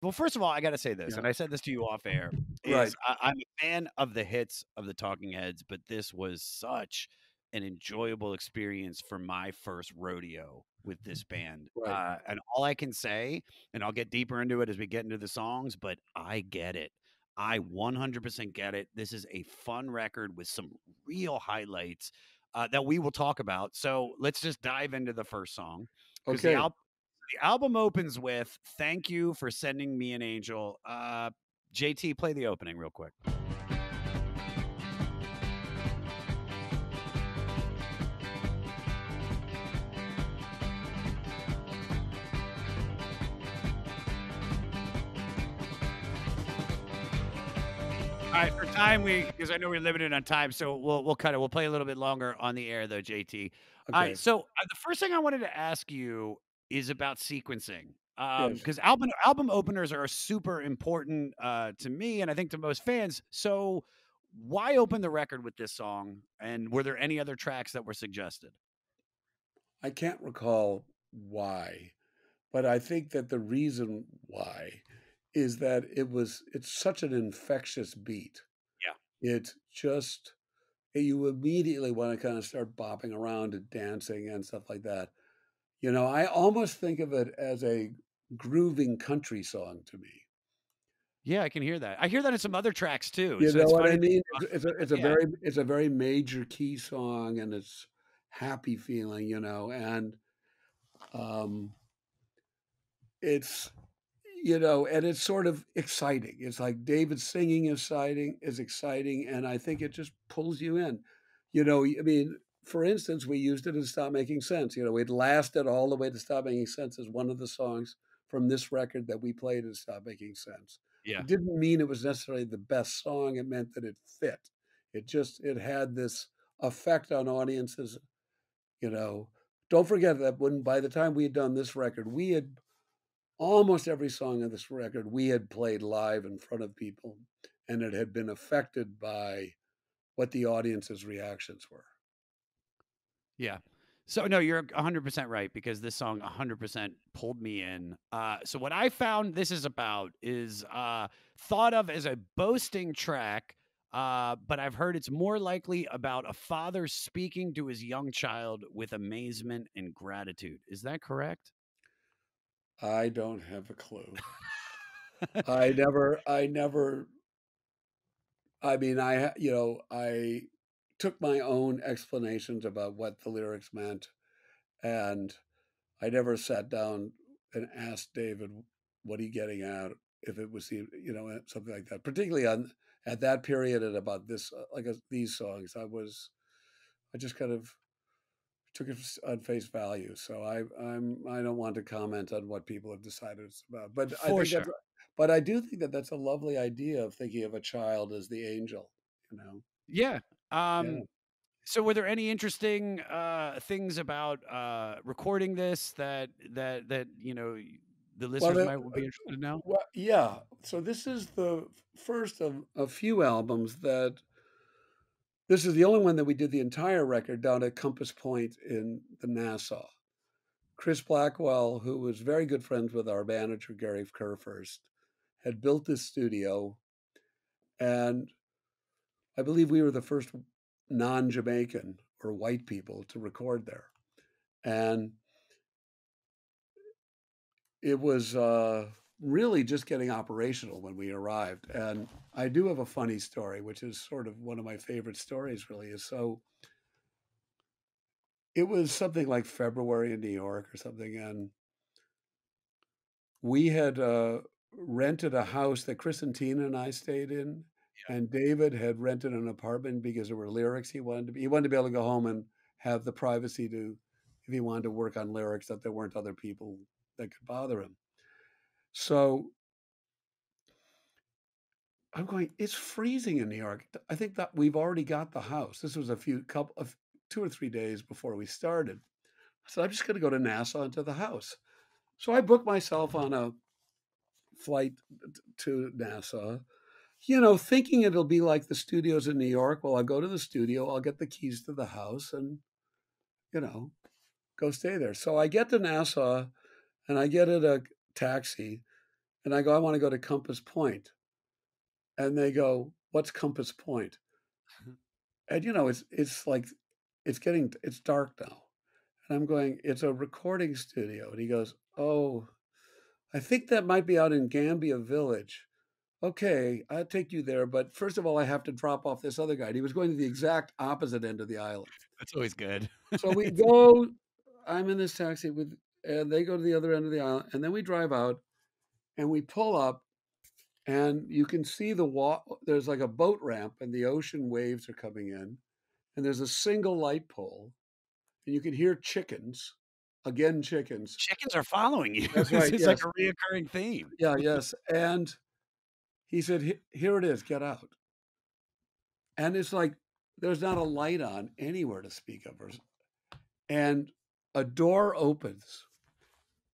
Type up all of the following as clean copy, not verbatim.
Well, first of all, I got to say this, Yeah. and I said this to you off air, Right. is I'm a fan of the hits of the Talking Heads, but this was such an enjoyable experience for my first rodeo with this band. Right. And all I can say, and I'll get deeper into it as we get into the songs, but I get it. I 100% get it. This is a fun record with some real highlights that we will talk about. So let's just dive into the first song because Okay. the album opens with "Thank you for sending me an angel." JT, play the opening real quick. All right, for time because I know we're limited on time, so we'll play a little bit longer on the air though, JT. All right, Okay. so the first thing I wanted to ask you is about sequencing. Yes. Because album openers are super important to me and I think to most fans. So why open the record with this song? And were there any other tracks that were suggested? I can't recall why, but I think that the reason why is that it's such an infectious beat. Yeah. It just you immediately want to kind of start bopping around and dancing and stuff like that. I almost think of it as a grooving country song to me. Yeah, I can hear that. I hear that in some other tracks too. You So know it's what I funny that mean? you It's brought it's a it up, it's but a yeah. very major key song, and it's happy feeling, and um, it's and it's sort of exciting. It's like David singing is exciting, and I think it just pulls you in. I mean, for instance, we used it in Stop Making Sense. It lasted all the way to Stop Making Sense as one of the songs from this record that we played in Stop Making Sense. Yeah. It didn't mean it was necessarily the best song. It meant that it fit. It had this effect on audiences. You know, don't forget that by the time we had done this record, we had almost every song on this record we had played live in front of people, and it had been affected by what the audience's reactions were. Yeah. So no, you're 100% right because this song 100% pulled me in. So what I found this is about is thought of as a boasting track, but I've heard it's more likely about a father speaking to his young child with amazement and gratitude. Is that correct? I don't have a clue. I never, I mean, I took my own explanations about what the lyrics meant, and I never sat down and asked David what he getting at, if it was, something like that, particularly at that period and about this, these songs. I just kind of took it on face value. So I don't want to comment on what people have decided it's about. For sure. But I do think that that's a lovely idea of thinking of a child as the angel. You know, Yeah. yeah. So were there any interesting things about recording this that the Well, listeners might be interested to know? yeah. So this is the first of a few albums that. This is the only one that we did the entire record down at Compass Point in the Nassau. Chris Blackwell, who was very good friends with our manager, Gary Kurfürst, had built this studio, and I believe we were the first non-Jamaican or white people to record there. And it was really just getting operational when we arrived. And I do have a funny story, which is sort of one of my favorite stories, really. It was something like February in New York or something, and we had rented a house that Chris and Tina and I stayed in, and David had rented an apartment because there were lyrics he wanted to be able to go home and have the privacy to, if he wanted to work on lyrics, that there weren't other people that could bother him. So I'm going, it's freezing in New York. I think that we've already got the house. This was a couple of 2 or 3 days before we started. So I'm just going to go to Nassau into the house. So I booked myself on a flight to Nassau, thinking it'll be like the studios in New York. Well, I'll go to the studio, I'll get the keys to the house and, you know, go stay there. So I get to Nassau and I get in a taxi And I go, "I wanna go to Compass Point." And they go, "What's Compass Point?" And, it's like it's dark now. And I'm going, "It's a recording studio." And he goes, "Oh, I think that might be out in Gambia Village." "Okay, I'll take you there, but first of all, I have to drop off this other guy." And he was going to the exact opposite end of the island. That's always good. So we go I'm in this taxi with and they go to the other end of the island, and then we drive out, and we pull up, and you can see there's like a boat ramp, and the ocean waves are coming in, and there's a single light pole, and you can hear chickens, again, chickens. Chickens are following you. That's This right, is like yes. a reoccurring theme. Yeah, yes, and he said, Here it is, get out." And it's like, there's not a light on anywhere to speak of, and a door opens,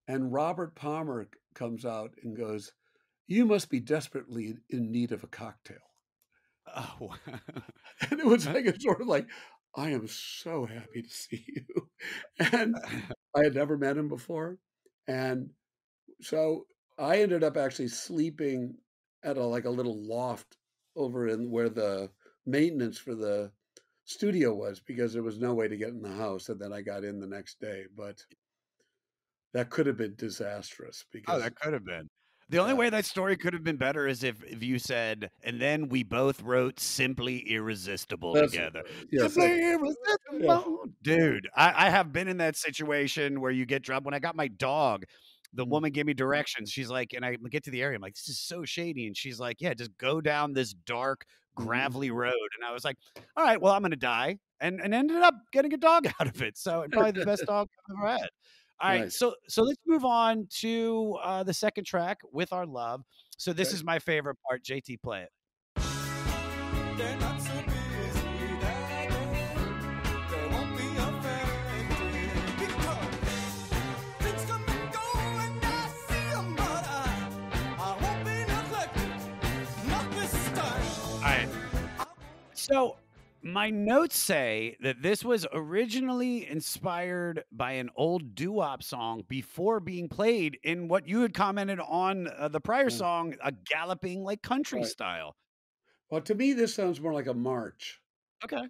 and Robert Palmer comes out and goes, "You must be desperately in need of a cocktail." Oh, And it was like a sort of like, "I am so happy to see you." And I had never met him before, and so I ended up actually sleeping at a little loft over in where the maintenance for the studio was because there was no way to get in the house, and then I got in the next day, but that could have been disastrous oh, because that could have been. The only yeah, way that story could have been better is if you said, "And then we both wrote Simply Irresistible that's together." yes, Simply yeah. Irresistible. Dude, I have been in that situation where you get dropped. When I got my dog, the Mm. woman gave me directions. She's like, and I get to the area, I'm like, "This is so shady." And she's like, "Yeah, just go down this dark, Mhm. gravelly road." And I was like, "All right, well, I'm gonna die." And ended up getting a dog out of it. So, and probably the best dog I've ever had. All right, Nice. so let's move on to the second track, "With Our Love." So this Okay. is my favorite part. JT, play it. They're not so busy that they won't be affected because things come and go and I see 'em, but I won't be neglected, not this All right. time. So my notes say that this was originally inspired by an old doo-wop song before being played in what you had commented on the prior Yeah, song, a galloping like country right. style. Well, to me, this sounds more like a march. Okay.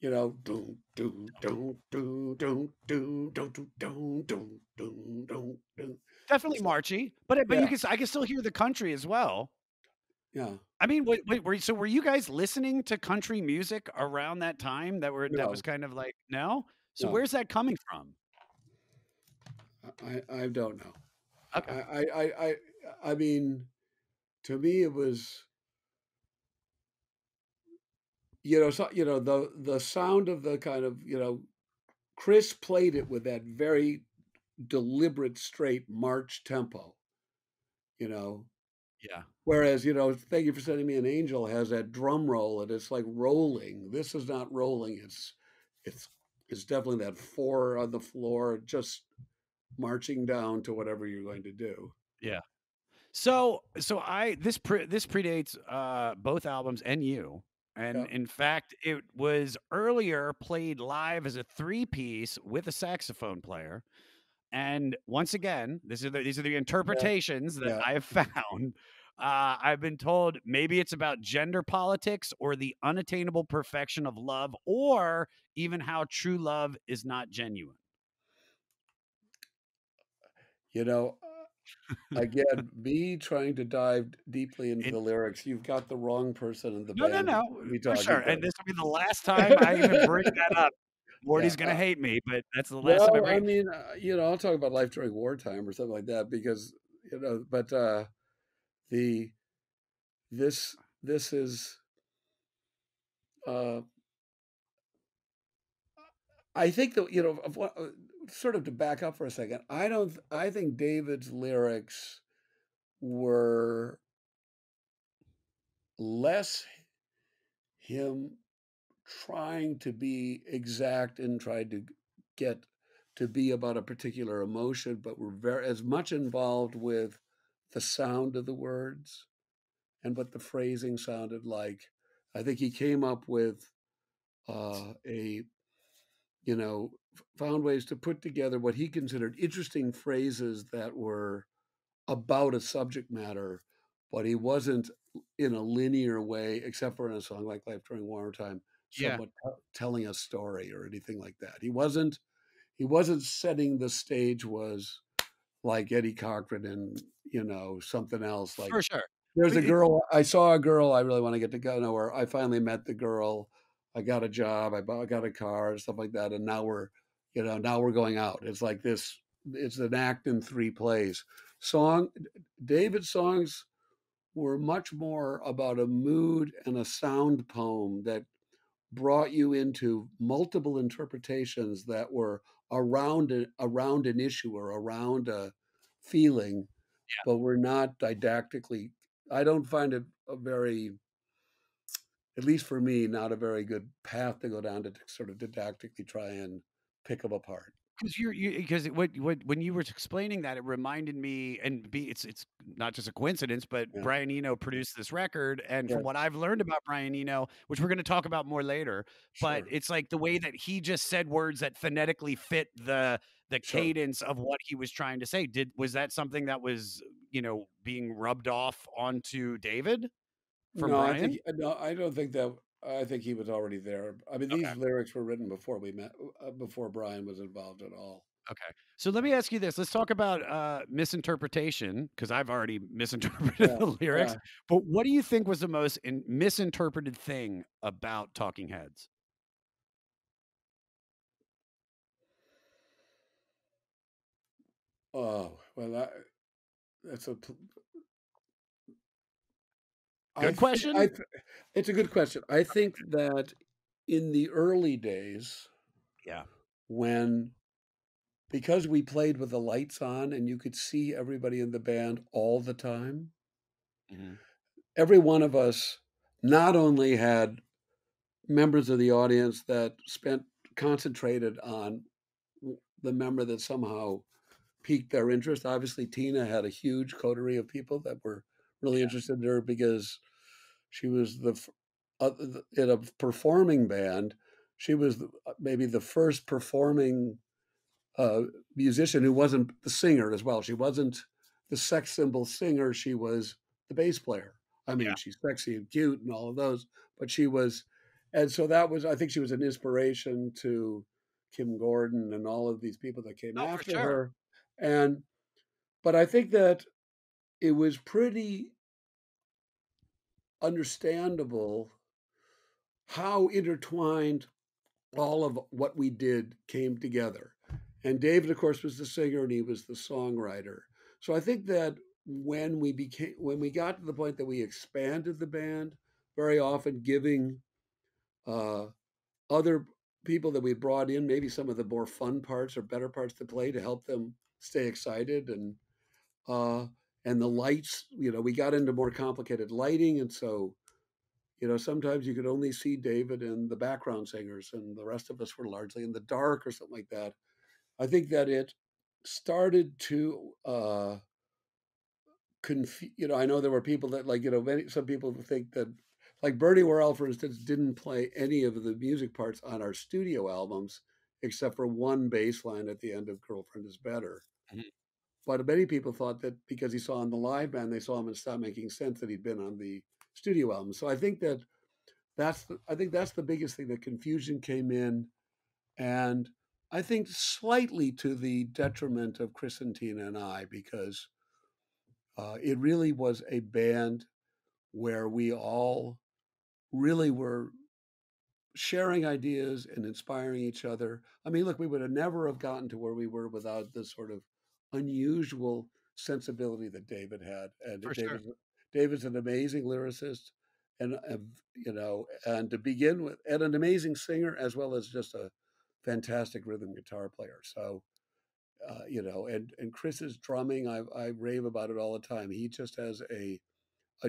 Doom, doom, doom, doom, doom, doom, doom, doom, doom, doom, doom, doom, doom. Definitely So, marchy, but yeah, I can still hear the country as well. yeah. I mean, were you guys listening to country music around that time that was No, kind of like no? So no, where's that coming from? I don't know. Okay. I mean, to me, it was, the sound of the kind of, Chris played it with that very deliberate, straight march tempo, you know, Yeah. whereas, "Thank You for Sending Me an Angel" has that drum roll and it's like rolling. This is not rolling. It's it's definitely that 4 on the floor, just marching down to whatever you're going to do. Yeah. So I this predates both albums and you. And Yeah, in fact, it was earlier played live as a three-piece with a saxophone player. And once again, these are the yeah, interpretations that yeah. I have found. I've been told maybe it's about gender politics or the unattainable perfection of love, or even how true love is not genuine. You know, again, me trying to dive deeply into And the lyrics, you've got the wrong person in the no, no, band no, to be for sure. talking And to. this will be the last time I even bring that up. Yeah, Morty's gonna hate me, but that's the last time I well, bring I it. mean, I'll talk about life during wartime or something like that because, but, the this is, uh I think that, of what sort of to back up for a second, I think David's lyrics were less him trying to be exact and tried to get to be about a particular emotion, but were very as much involved with the sound of the words and what the phrasing sounded like. I think he came up with a found ways to put together what he considered interesting phrases that were about a subject matter, but he wasn't in a linear way, except for in a song like Life During Wartime, Yeah. somewhat telling a story or anything like that. He wasn't setting the stage was like Eddie Cochran and, something else like For sure. there's But a it girl I saw a girl I really want to get to go know her. I finally met the girl. I got a job. I got a car and stuff like that. And now we're going out. It's like this. It's an act in three plays. Song David's songs were much more about a mood and a sound poem that brought you into multiple interpretations that were around an issue or around a feeling, but were not didactically. I don't find it a very, at least for me, not a very good path to go down to sort of didactically try and pick them apart. Because because what when you were explaining that, it reminded me, and it's not just a coincidence, but Yeah, Brian Eno produced this record, and yeah, from what I've learned about Brian Eno, which we're going to talk about more later, but sure, it's like the way that he just said words that phonetically fit the sure. cadence of what he was trying to say. Was that something that was being rubbed off onto David from No, Brian? no, I don't think that. I think he was already there. I mean, these Okay. lyrics were written before we met, before Brian was involved at all. Okay. So let me ask you this. Let's talk about misinterpretation, because I've already misinterpreted Yeah, the yeah. lyrics. But what do you think was the most misinterpreted thing about Talking Heads? Oh well, that's a. I Good think I. question. It's a good question. I think that in the early days, Yeah. when because we played with the lights on and you could see everybody in the band all the time, Hmm. every one of us not only had members of the audience that spent concentrated on the member that somehow piqued their interest. Obviously, Tina had a huge coterie of people that were really interested in her because she was in a performing band. She was maybe the first performing uh, musician who wasn't the singer as well. She wasn't the sex symbol singer. She was the bass player. I mean, Yeah. she's sexy and cute and all of those, but she was, and so that was, I think she was an inspiration to Kim Gordon and all of these people that came Oh, for after sure. her. And, but I think that it was pretty understandable how intertwined all of what we did came together. And David, of course, was the singer and he was the songwriter. So I think that when we got to the point that we expanded the band, very often giving uh, other people that we brought in maybe some of the more fun parts or better parts to play to help them stay excited uh, and the lights. We got into more complicated lighting, and so sometimes you could only see David and the background singers, and the rest of us were largely in the dark or something like that. I think that it started to I know there were people that some people think that like Bernie Worrell, for instance, didn't play any of the music parts on our studio albums except for one bass line at the end of Girlfriend Is Better. Mhm. But many people thought that because he saw on the live band, they saw him and stopped making sense that he'd been on the studio album. So I think that's the biggest thing. The confusion came in, and I think slightly to the detriment of Chris and Tina and I, because it really was a band where we all really were sharing ideas and inspiring each other. I mean, look, we would have never have gotten to where we were without this sort of unusual sensibility that David had. And For sure. David's an amazing lyricist, and to begin with, and an amazing singer as well as just a fantastic rhythm guitar player. So, and Chris's drumming, I rave about it all the time. He just has a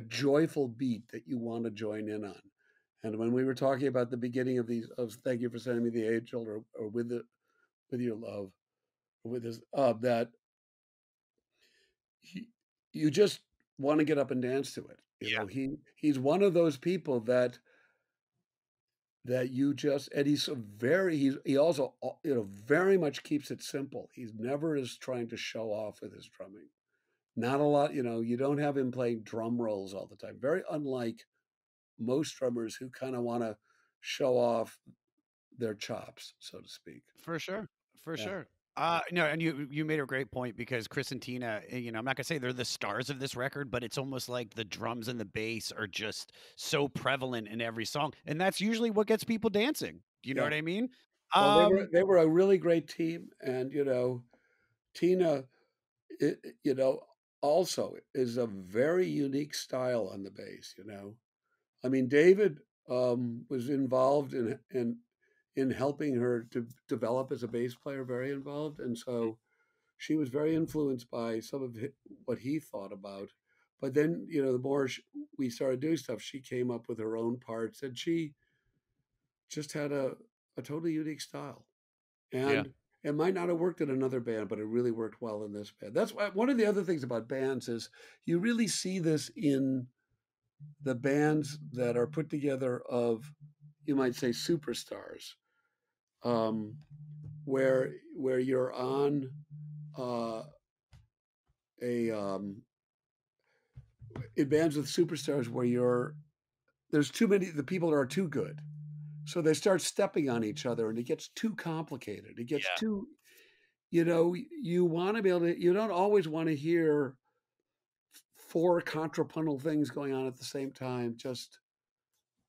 joyful beat that you want to join in on. And when we were talking about the beginning of these, of thank you for sending me the angel, or with your love, or with this, that he, you just want to get up and dance to it. Yeah. He's one of those people that you just, and he's he also very much keeps it simple. He's never is trying to show off with his drumming. Not a lot, you don't have him playing drum rolls all the time. Very unlike most drummers who kind of want to show off their chops, so to speak. For sure, for Yeah. sure. No, and you made a great point because Chris and Tina, I'm not gonna say they're the stars of this record, but it's almost like the drums and the bass are just so prevalent in every song, and that's usually what gets people dancing. Do you know Yeah. what I mean? Well, they were Um, they were a really great team, and Tina, I also is a very unique style on the bass. I mean, David, was involved in helping her to develop as a bass player, very involved, and so she was very influenced by some of what he thought about. But then, the more we started doing stuff, she came up with her own parts, and she just had a totally unique style. yeah, And it might not have worked in another band, but it really worked well in this band. That's why one of the other things about bands is you really see this in the bands that are put together of, you might say, superstars, um, where you're on uh, a in bands with superstars where there's too many, the people are too good, so they start stepping on each other, and it gets too complicated. It gets yeah, too, you want to be able to. You don't always want to hear four contrapuntal things going on at the same time. Just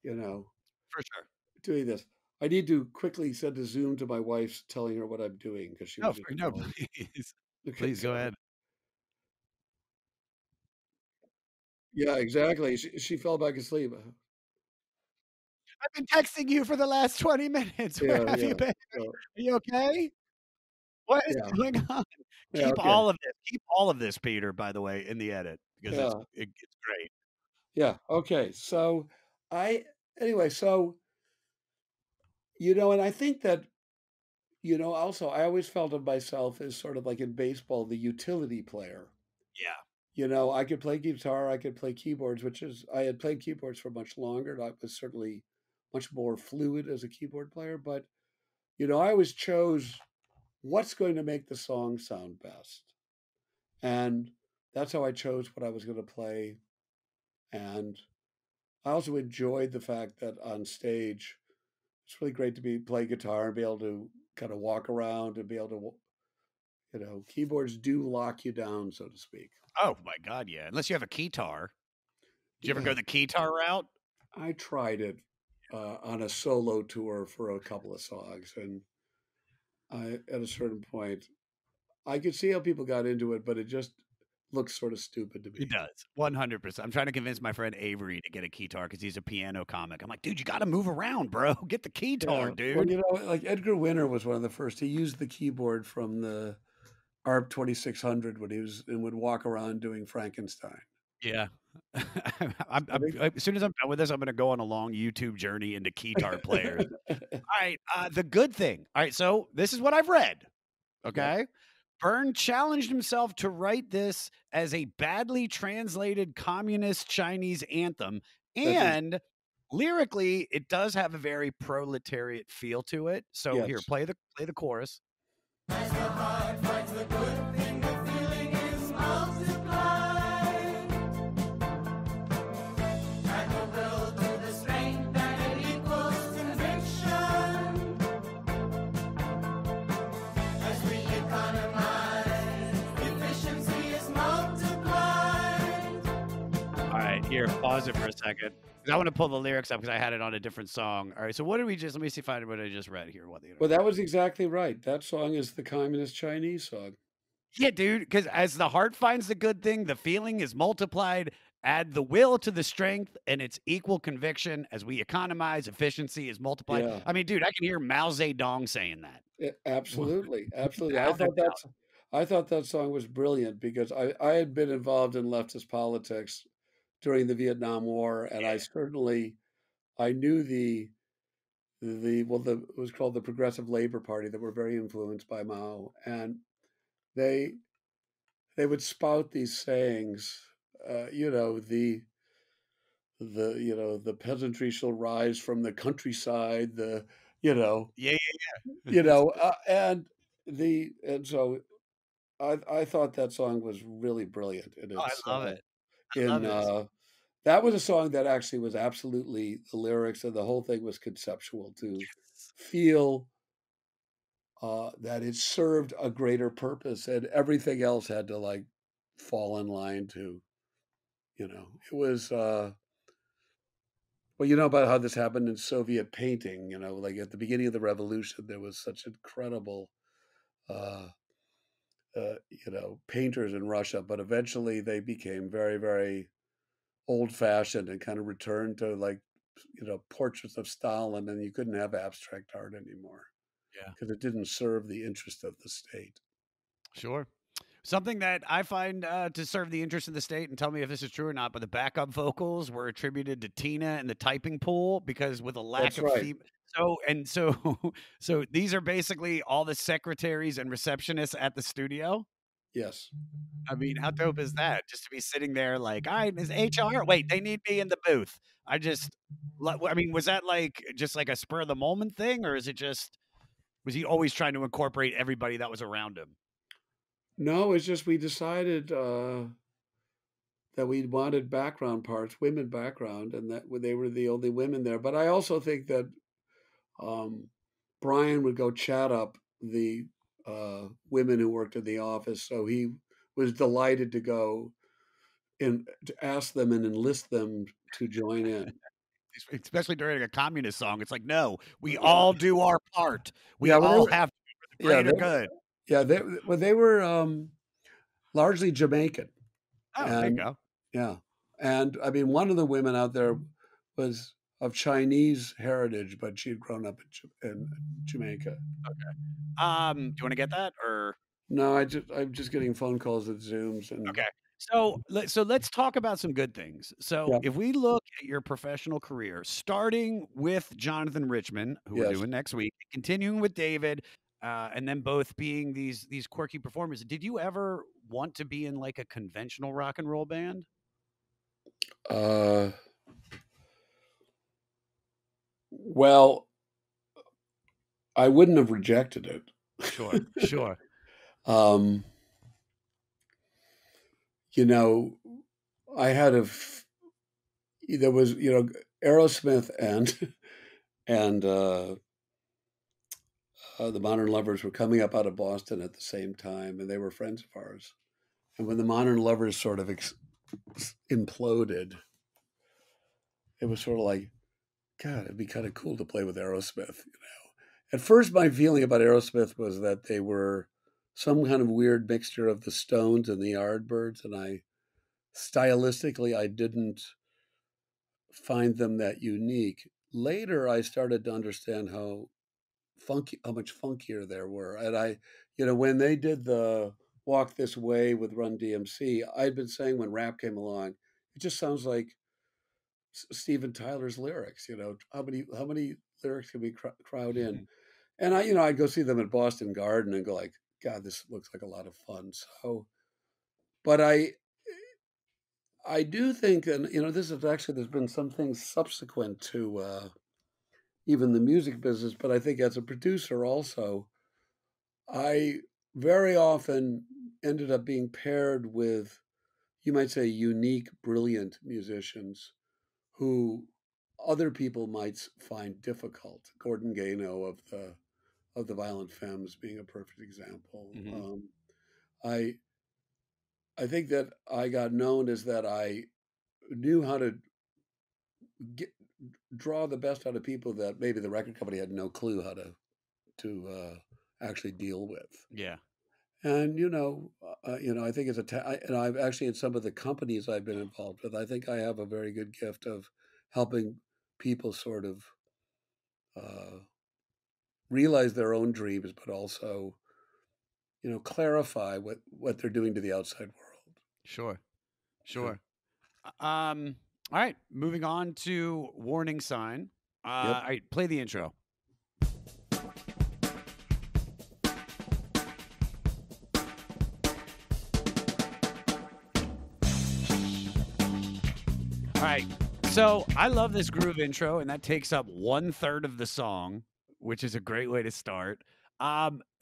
you know, for sure. doing this. I need to quickly send a Zoom to my wife telling her what I'm doing because she No, was just no, calling. please, Okay, please go so ahead. yeah, exactly. She fell back asleep. I've been texting you for the last 20 minutes. Where Yeah, have you yeah. been? So Are you okay? What is yeah, going on? yeah. Keep Okay, all of this. Keep all of this, Peter, by the way, in the edit because yeah, it's great. yeah. Okay, so I anyway. So and I think that also I always felt of myself as sort of like in baseball, the utility player. Yeah. I could play guitar, I could play keyboards, which is I had played keyboards for much longer. And I was certainly much more fluid as a keyboard player, but I always chose what's going to make the song sound best. And that's how I chose what I was going to play. And I also enjoyed the fact that on stage, it's really great to play guitar and be able to kind of walk around and be able to, keyboards do lock you down, so to speak. Oh my God, yeah. Unless you have a keytar. Did you ever Yeah, go the keytar route? I tried it on a solo tour for a couple of songs, and at a certain point, I could see how people got into it, but it just looks sort of stupid to It me. does. 100%. I'm trying to convince my friend Avery to get a keytar because he's a piano comic. I'm like, dude, you got to move around, bro. Get the Yeah, keytar, well, dude. like Edgar Winter was one of the first. He used the keyboard from the ARP 2600 when he was and would walk around doing Frankenstein. Yeah. I think. as soon as I'm done with this, I'm going to go on a long YouTube journey into keytar players. All right. The good thing. All right. So this is what I've read. Yeah, Okay. Byrne challenged himself to write this as a badly translated communist Chinese anthem. that's And lyrically, it does have a very proletariat feel to it. So here, yes. play the chorus. As the heart finds the good thing, the feeling is multiplied. And the will to the strength that it equals conviction. As we economize, efficiency is multiplied. All right, here, pause it for a second. 'Cause I want to pull the lyrics up because I had it on a different song. All right, so what did we just? Let me see if I what I just read here. Well, that was exactly right. That song is the Communist Chinese song. Yeah, dude. Because as the heart finds the good thing, the feeling is multiplied. Add the will to the strength, and it's equal conviction. As we economize, efficiency is multiplied. Yeah, I mean, dude, I can hear Mao Zedong saying that. absolutely, absolutely. Without a doubt. I thought that song was brilliant because I had been involved in leftist politics during the Vietnam War, and I knew it was called the Progressive Labor Party that were very influenced by Mao, and they they would spout these sayings, the peasantry shall rise from the countryside, you know, Yeah, yeah. and so I thought that song was really brilliant, and Oh, I it's love it. I in love it. that was a song that actually was absolutely the lyrics and the whole thing was conceptual to feel that it served a greater purpose, and everything else had to like fall in line to, it was. Well, you know about how this happened in Soviet painting. Like at the beginning of the revolution, there was such incredible, uh, painters in Russia, but eventually they became very, very old-fashioned and kind of returned to like, portraits of Stalin, and you couldn't have abstract art anymore Yeah. because it didn't serve the interest of the state. Sure. Something that I find to serve the interest of the state, and tell me if this is true or not, but the backup vocals were attributed to Tina and the typing pool because with a lack That's of right. so these are basically all the secretaries and receptionists at the studio. Yes. I mean, how dope is that? Just to be sitting there like, all right, is HR? Wait, they need me in the booth. I mean, was that like just like a spur of the moment thing, or is it just was he always trying to incorporate everybody that was around him? No, it's just we decided that we wanted background parts, women background, and that they were the only women there. But I also think that um, Brian would go chat up the women who worked in the office, so he was delighted to go and to ask them and enlist them to join in. Especially during a communist song. It's like, no, we Yeah, all do our part. We yeah, well, all have to for the yeah, greater good. yeah, they were largely Jamaican, Oh, there you and go. yeah, and I mean, one of the women out there was of Chinese heritage, but she'd grown up in Jamaica. Do you want to get that or No, I'm just getting phone calls at Zooms, and okay? So let's talk about some good things. So yeah, if we look at your professional career, starting with Jonathan Richman, who we're yes. doing next week, continuing with David, and then both being these quirky performers. Did you ever want to be in like a conventional rock and roll band? Uh, well, I wouldn't have rejected it. Sure, sure. um, you know, I had there was Aerosmith and and the Modern Lovers were coming up out of Boston at the same time, and they were friends of ours. And when the Modern Lovers sort of imploded, it was sort of like, God, it'd be kind of cool to play with Aerosmith. At first, my feeling about Aerosmith was that they were some kind of weird mixture of the Stones and the Yardbirds, and stylistically, I didn't find them that unique. Later, I started to understand how much funkier there were, and when they did the Walk This Way with Run DMC, I'd been saying when rap came along, it just sounds like Steven Tyler's lyrics. How many lyrics can we crowd in? And I'd go see them at Boston Garden and go like, God, this looks like a lot of fun. So, but I do think, and this is actually there's been some things subsequent to even the music business, but I think as a producer also, I very often ended up being paired with, you might say, unique, brilliant musicians who other people might find difficult. Gordon Gano of the Violent Femmes being a perfect example. Mhm. I I think that I got known as that I knew how to get, draw the best out of people that maybe the record company had no clue how to actually deal with. Yeah. And I think and I've actually in some of the companies I've been involved with, I think I have a very good gift of helping people sort of uh, realize their own dreams, but also clarify what they're doing to the outside world. Sure. Yeah. Sure. All right, moving on to Warning Sign. Yep. All right, play the intro. All right. So I love this groove intro, and that takes up 1/3 of the song, which is a great way to start.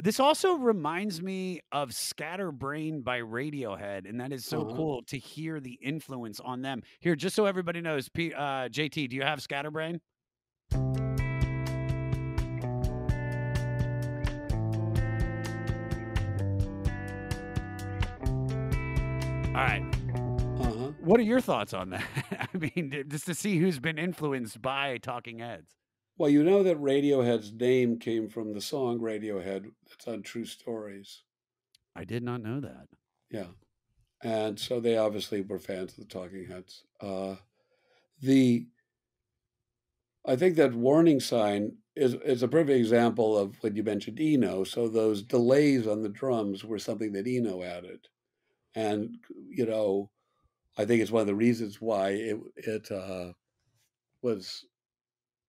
This also reminds me of Scatterbrain by Radiohead, and that is so Uh-huh. cool to hear the influence on them. Here, just so everybody knows, JT, do you have Scatterbrain? All right. Uh-huh. What are your thoughts on that? I mean, just to see who's been influenced by Talking Heads. Well, you know that Radiohead's name came from the song Radiohead that's on True Stories. I did not know that. Yeah. And so they obviously were fans of the Talking Heads. The I think that Warning Sign is a perfect example of what you mentioned, Eno. So those delays on the drums were something that Eno added. And, you know, I think it's one of the reasons why it was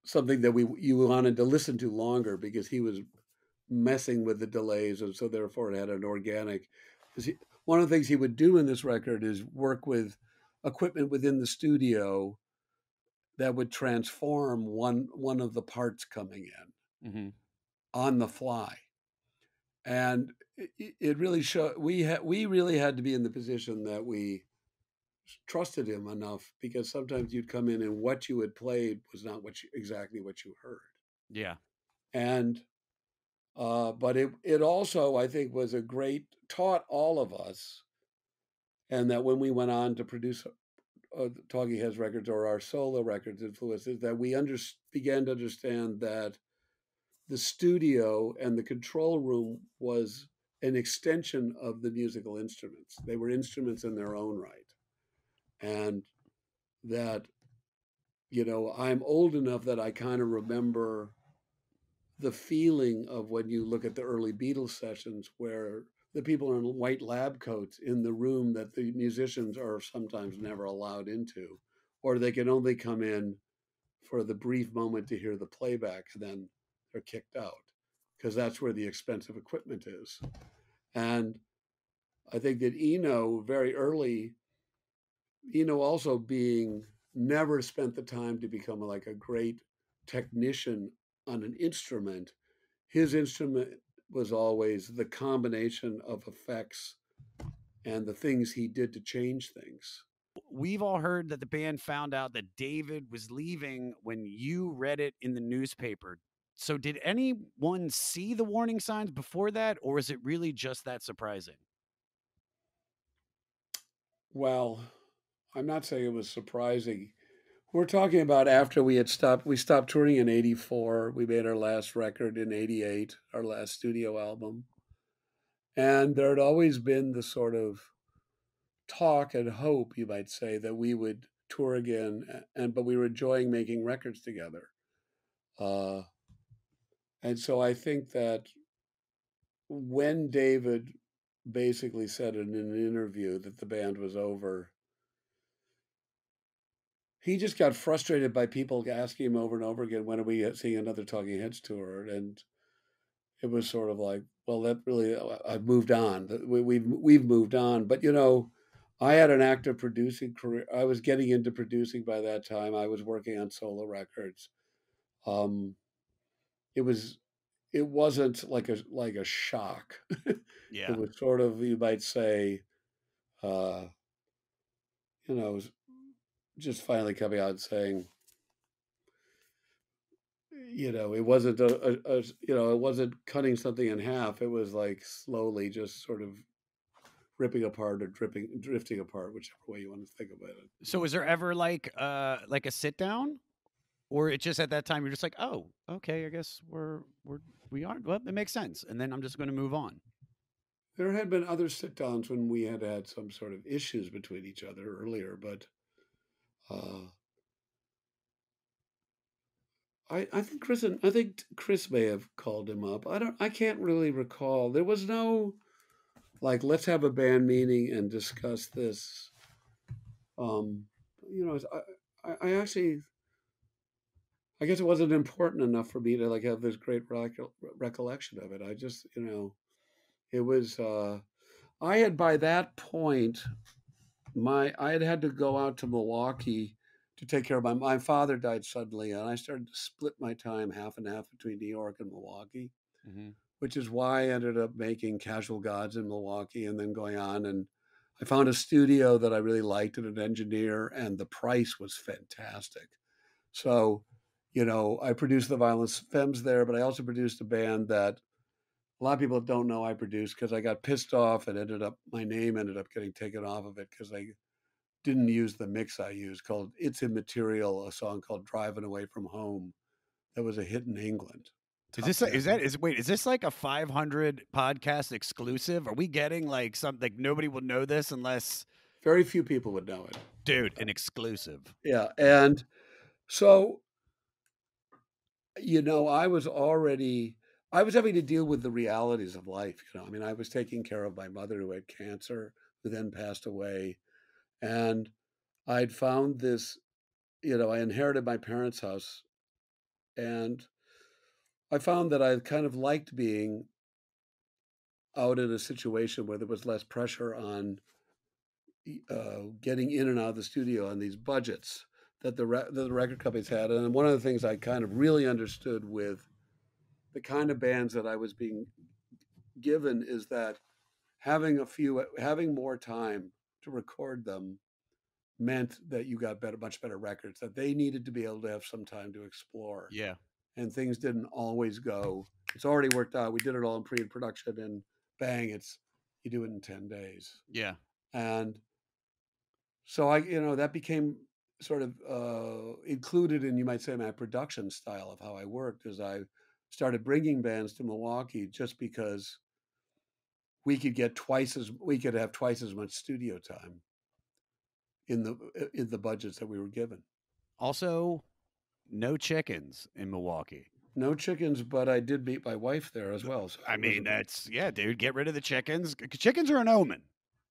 something that you wanted to listen to longer, because he was messing with the delays, and so therefore it had an organic. One of the things he would do in this record is work with equipment within the studio that would transform one of the parts coming in Mm-hmm. on the fly, and it really showed. We really had to be in the position that we trusted him enough, because sometimes you'd come in and what you had played was not exactly what you heard. Yeah. And but it also, I think, was a great, taught all of us, and that when we went on to produce Talking Heads records or our solo records influences, that we began to understand that the studio and the control room was an extension of the musical instruments. They were instruments in their own right, and that, you know, I'm old enough that I kind of remember the feeling of when you look at the early Beatles sessions, where the people are in white lab coats in the room that the musicians are sometimes never allowed into, or they can only come in for the brief moment to hear the playback, and then they're kicked out, because that's where the expensive equipment is. And I think that Eno, very early, Eno also being never spent the time to become like a great technician on an instrument. His instrument was always the combination of effects and the things he did to change things. We've all heard that the band found out that David was leaving when you read it in the newspaper. So, did anyone see the warning signs before that, or is it really just that surprising? Well, I'm not saying it was surprising. We're talking about after we stopped touring in 84. We made our last record in 88, our last studio album. And there had always been the sort of talk and hope, you might say, that we would tour again, but we were enjoying making records together. Uh, and so I think that when David basically said in an interview that the band was over, he just got frustrated by people asking him over and over again, when are we seeing another Talking Heads tour? And it was sort of like, well, that really, I've moved on. We've moved on. But, you know, I had an active producing career. I was getting into producing by that time. I was working on solo records. Um, it was it wasn't like a shock. It Yeah. was sort of, you might say, uh, you know, just finally coming out and saying, you know, it wasn't you know, it wasn't cutting something in half. It was like slowly just sort of ripping apart or drifting apart, whichever way you want to think about it. So, was there ever like a sit down, or it just at that time you're just like, oh, okay, I guess we are. Well, it makes sense, and then I'm just going to move on. There had been other sit downs when we had had some sort of issues between each other earlier, but uh, I think Chris may have called him up. I can't really recall. There was no like, let's have a band meeting and discuss this. Um, you know, I actually, I guess it wasn't important enough for me to like have this great recollection of it. I just, you know, it was. I had by that point, I had had to go out to Milwaukee to take care of my father died suddenly, and I started to split my time half and half between New York and Milwaukee. Mm-hmm. which is why I ended up making Casual Gods in Milwaukee and then going on. And I found a studio that I really liked and an engineer, and the price was fantastic. So, I produced the Violent Femmes there, but I also produced a band that a lot of people don't know I produced because I got pissed off and my name ended up getting taken off of it because I didn't use the mix I used called It's Immaterial, a song called Driving Away from Home that was a hit in England. Is this like a 500 podcast exclusive? Are we getting like something nobody will know this unless Very few people would know it. dude, an exclusive. Yeah. And so, I was having to deal with the realities of life. I mean, I was taking care of my mother who had cancer, who then passed away. And I'd found this, I inherited my parents' house, and I found that I kind of liked being out in a situation where there was less pressure on getting in and out of the studio on these budgets that the record companies had. And one of the things I kind of really understood with the kind of bands that I was being given is that having more time to record them meant that you got much better records, that they needed to be able to have some time to explore. Yeah. And things didn't always go, it's already worked out. We did it all in pre-production and bang, you do it in 10 days. Yeah. And so that became sort of included in, you might say, my production style of how I worked, as I started bringing bands to Milwaukee just because we could have twice as much studio time in the budgets that we were given. Also, no chickens in Milwaukee. No chickens, but I did meet my wife there as well. So I mean, dude, get rid of the chickens. Chickens are an omen.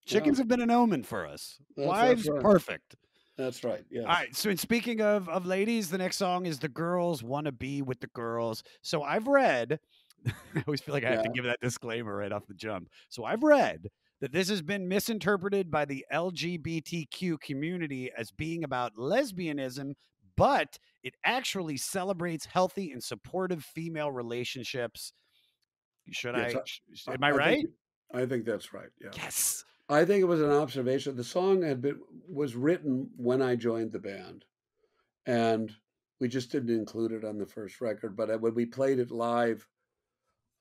Chickens have been an omen for us. Wives, right. perfect. That's right. Yeah. All right. So, speaking of ladies, the next song is "The Girls Want to Be with the Girls." So I've read. I always feel like I have to give that disclaimer right off the jump. So I've read that this has been misinterpreted by the LGBTQ community as being about lesbianism, but it actually celebrates healthy and supportive female relationships. Am I right? I think that's right. Yeah. Yes. I think it was an observation. The song was written when I joined the band, and we just didn't include it on the first record. But when we played it live,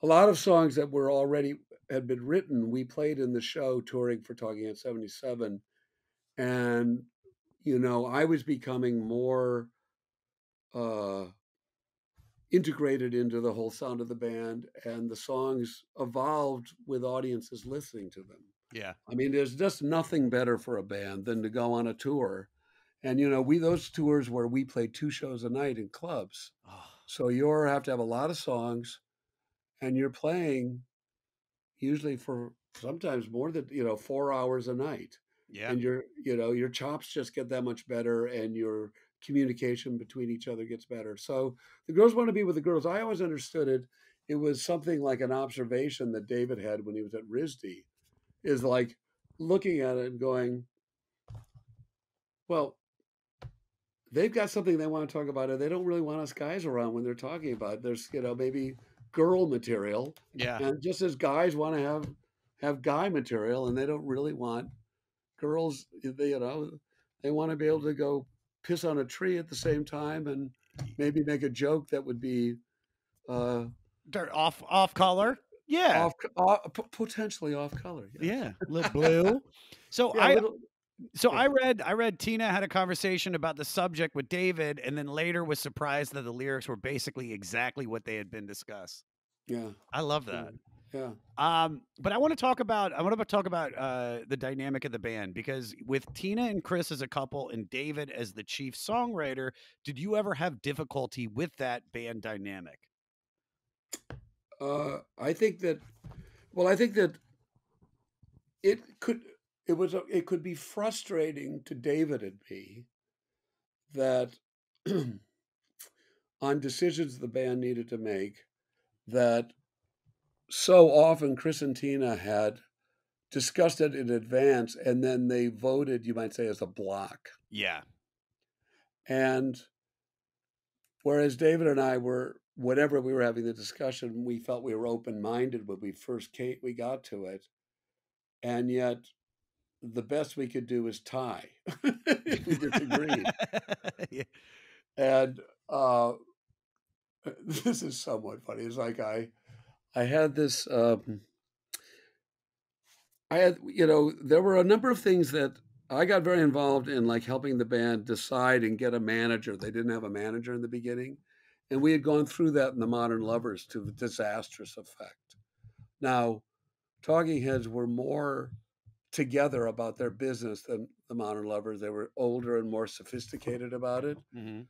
a lot of songs that had been written, we played in the show touring for Talking Heads 77. And, I was becoming more integrated into the whole sound of the band, and the songs evolved with audiences listening to them. Yeah. I mean, there's just nothing better for a band than to go on a tour. And, those tours where we played 2 shows a night in clubs. Oh. So you have to have a lot of songs, and you're playing usually for sometimes more than 4 hours a night. Yeah. And your chops just get that much better, and your communication between each other gets better. So The Girls Want to Be with the Girls, I always understood it was something like an observation that David had when he was at RISD, is like looking at it and going, well, they've got something they want to talk about, and they don't really want us guys around when they're talking about it. There's maybe girl material, and just as guys want to have guy material, and they don't really want girls. They want to be able to go piss on a tree at the same time and maybe make a joke that would be off color. Yeah, potentially off color. Yes. Yeah, a little blue. So I read Tina had a conversation about the subject with David, and then later was surprised that the lyrics were basically exactly what they had been discussed. Yeah, I love that. Yeah. But I want to talk about the dynamic of the band, because with Tina and Chris as a couple and David as the chief songwriter, did you ever have difficulty with that band dynamic? I think that it could be frustrating to David and me that on decisions the band needed to make, that so often Chris and Tina had discussed it in advance, and then they voted, you might say, as a block. Yeah. And whereas David and I were whenever we were having the discussion, we felt we were open-minded when we got to it, and yet the best we could do is tie if we disagreed. Yeah. And this is somewhat funny. It's like I had this I had there were a number of things that I got very involved in, like helping the band decide and get a manager. They didn't have a manager in the beginning, and we had gone through that in the Modern Lovers to disastrous effect. Now, Talking Heads were more together about their business than the Modern Lovers. They were older and more sophisticated about it. Hmm.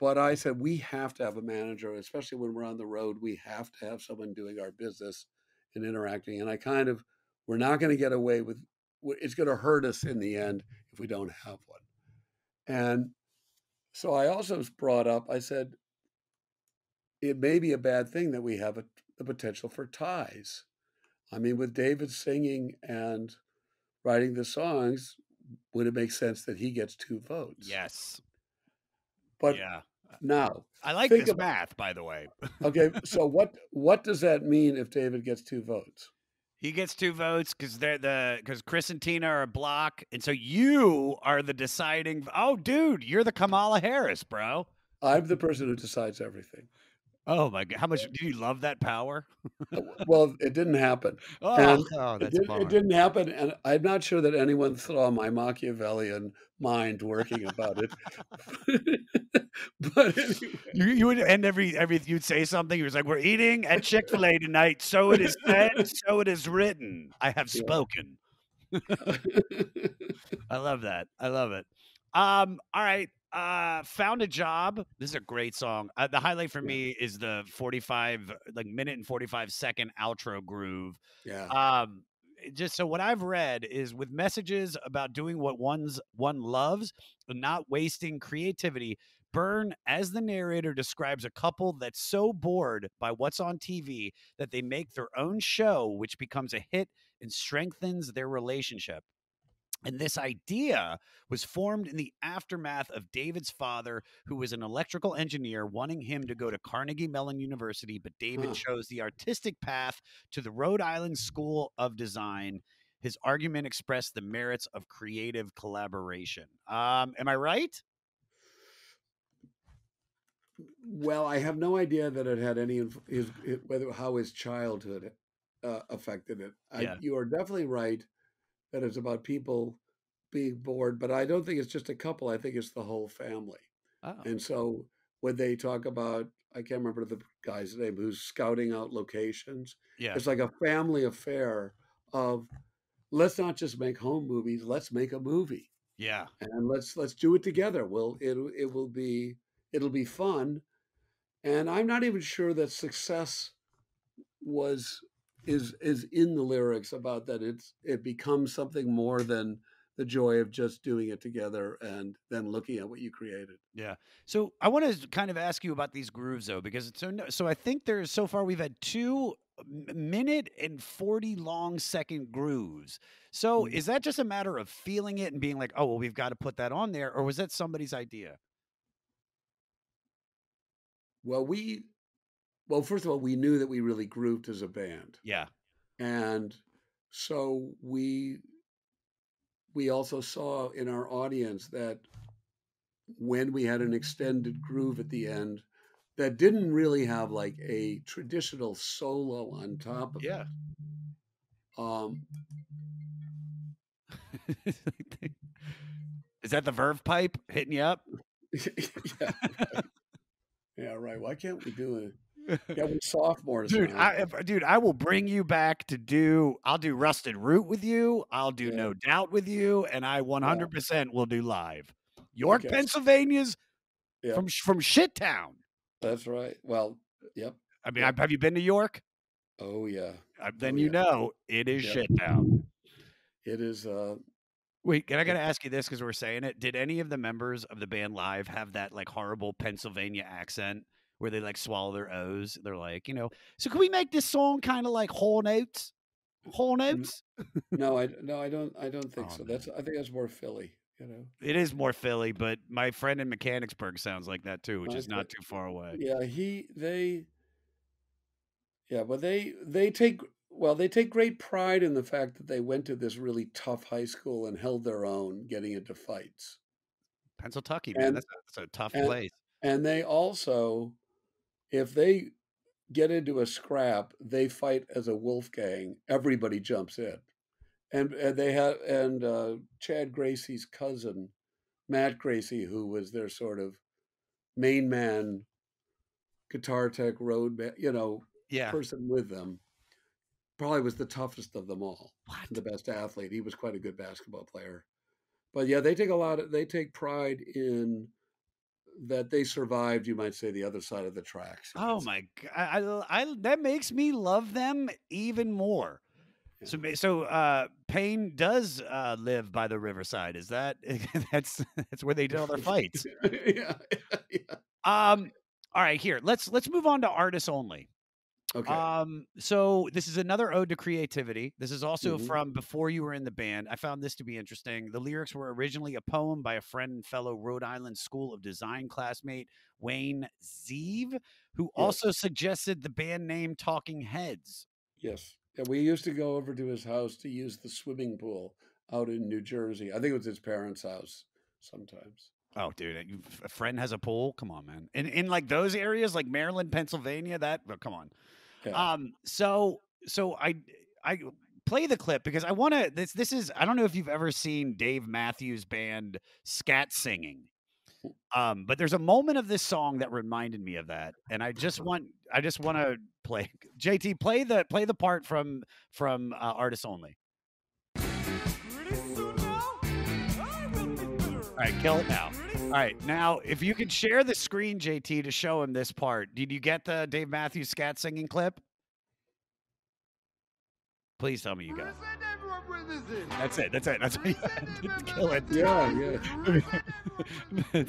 But I said, we have to have a manager, especially when we're on the road. We have to have someone doing our business and interacting. And we're not going to get away with, it's going to hurt us in the end if we don't have one. And so I also brought up, I said, it may be a bad thing that we have the potential for ties. I mean, with David singing and writing the songs, would it make sense that he gets 2 votes? Yes. But Yeah. now, I like think this about, math, by the way. okay, so what does that mean if David gets 2 votes? He gets 2 votes because Chris and Tina are a block, and so you are the deciding. Oh, dude, you're the Kamala Harris, bro. I'm the person who decides everything. Oh my god, how much do you love that power? Well, it didn't happen. Oh, And that's a bummer. it didn't happen, and I'm not sure that anyone saw my Machiavellian mind working about it. But anyway. You would end every you'd say something. You was like, "We're eating at Chick-fil-A tonight. So it is said. So it is written. I have Yeah. spoken." I love that. I love it. All right. Found a job. This is a great song. The highlight for Yeah. me is the minute and 45-second outro groove. Yeah. Just so what I've read is with messages about doing what one loves and not wasting creativity. Byrne, as the narrator, describes a couple that's so bored by what's on TV that they make their own show, which becomes a hit and strengthens their relationship. And this idea was formed in the aftermath of David's father, who was an electrical engineer, wanting him to go to Carnegie Mellon University, but David Huh. chose the artistic path to the Rhode Island School of Design. His argument expressed the merits of creative collaboration. Am I right? Well, I have no idea that it had any how his childhood affected it. Yeah. You are definitely right that it's about people being bored, but I don't think it's just a couple. I think it's the whole family. Oh, And so when they talk about, I can't remember the guy's name who's scouting out locations, yeah. it's like a family affair of let's not just make home movies, let's make a movie Yeah. and let's do it together. It'll be fun. And I'm not even sure that success is in the lyrics about that it becomes something more than the joy of just doing it together and then looking at what you created. Yeah. So I want to kind of ask you about these grooves though, because so I think there's so far we've had 2 minute and 40 long second grooves. So Mhm. is that just a matter of feeling it and being like, oh, well, we've got to put that on there? Or was that somebody's idea? Well, first of all, we knew that we really grooved as a band. Yeah. And so we also saw in our audience that when we had an extended groove at the end that didn't really have like a traditional solo on top of Yeah. it. Is that the Verve pipe hitting you up? Yeah, right. Yeah, right. Why can't we do it? Yeah, we're sophomores. Dude, now. I will bring you back to I'll do Rusted Root with you. I'll do Yeah. No Doubt with you, and I 100% will do live. York, Okay. Pennsylvania's Yeah, from Shittown. that's right. Well, yep. I mean, Yep. have you been to York? Oh yeah, Then Oh, you yeah. know it is Yep. Shittown. It is. Wait, I gotta ask you this because we're saying it. Did any of the members of the band live have that like horrible Pennsylvania accent where they like swallow their O's? They're like, so can we make this song kind of like Whole Notes? Whole Notes? No, I don't think Oh, so. man. I think that's more Philly. You know, It is more Philly, but my friend in Mechanicsburg sounds like that too, which is okay. not too far away. Yeah, but they take they take great pride in the fact that they went to this really tough high school and held their own, getting into fights. Pennsylvania, man, And that's a tough and place. and they also, if they get into a scrap, they fight as a wolf gang. Everybody jumps in. And they had Chad Gracie's cousin, Matt Gracie, who was their sort of main man, guitar tech, Yeah. person with them, probably was the toughest of them all, What? the best athlete. He was quite a good basketball player. But yeah, they take pride in that they survived, you might say, the other side of the tracks, you might Oh say. my god, that makes me love them even more. Yeah. So Payne does live by the riverside. Is that that's where they did all their fights? Yeah, yeah. All right, here let's move on to artists only. Okay. So this is another ode to creativity. This is also Hmm. from before you were in the band. I found this to be interesting. The lyrics were originally a poem by a friend and fellow Rhode Island School of Design classmate Wayne Zeeve, who also Yes, suggested the band name Talking Heads. yes. Yeah, we used to go over to his house to use the swimming pool out in New Jersey. I think it was his parents' house sometimes. Oh, dude, a friend has a pool. Come on, man. In like those areas, like Maryland, Pennsylvania, come on. Yeah. So I play the clip because I want to. This is I don't know if you've ever seen Dave Matthews Band scat singing. But there's a moment of this song that reminded me of that, and I just want to play. JT, play the part from Artists Only. Pretty soon now, I will be bitter. All right, kill it now. Pretty All right, now if you could share the screen, JT, to show him this part. Did you get the Dave Matthews scat singing clip? Please tell me you got it. Present everyone with this in. That's it. That's it. That's what you kill it. Yeah, yeah.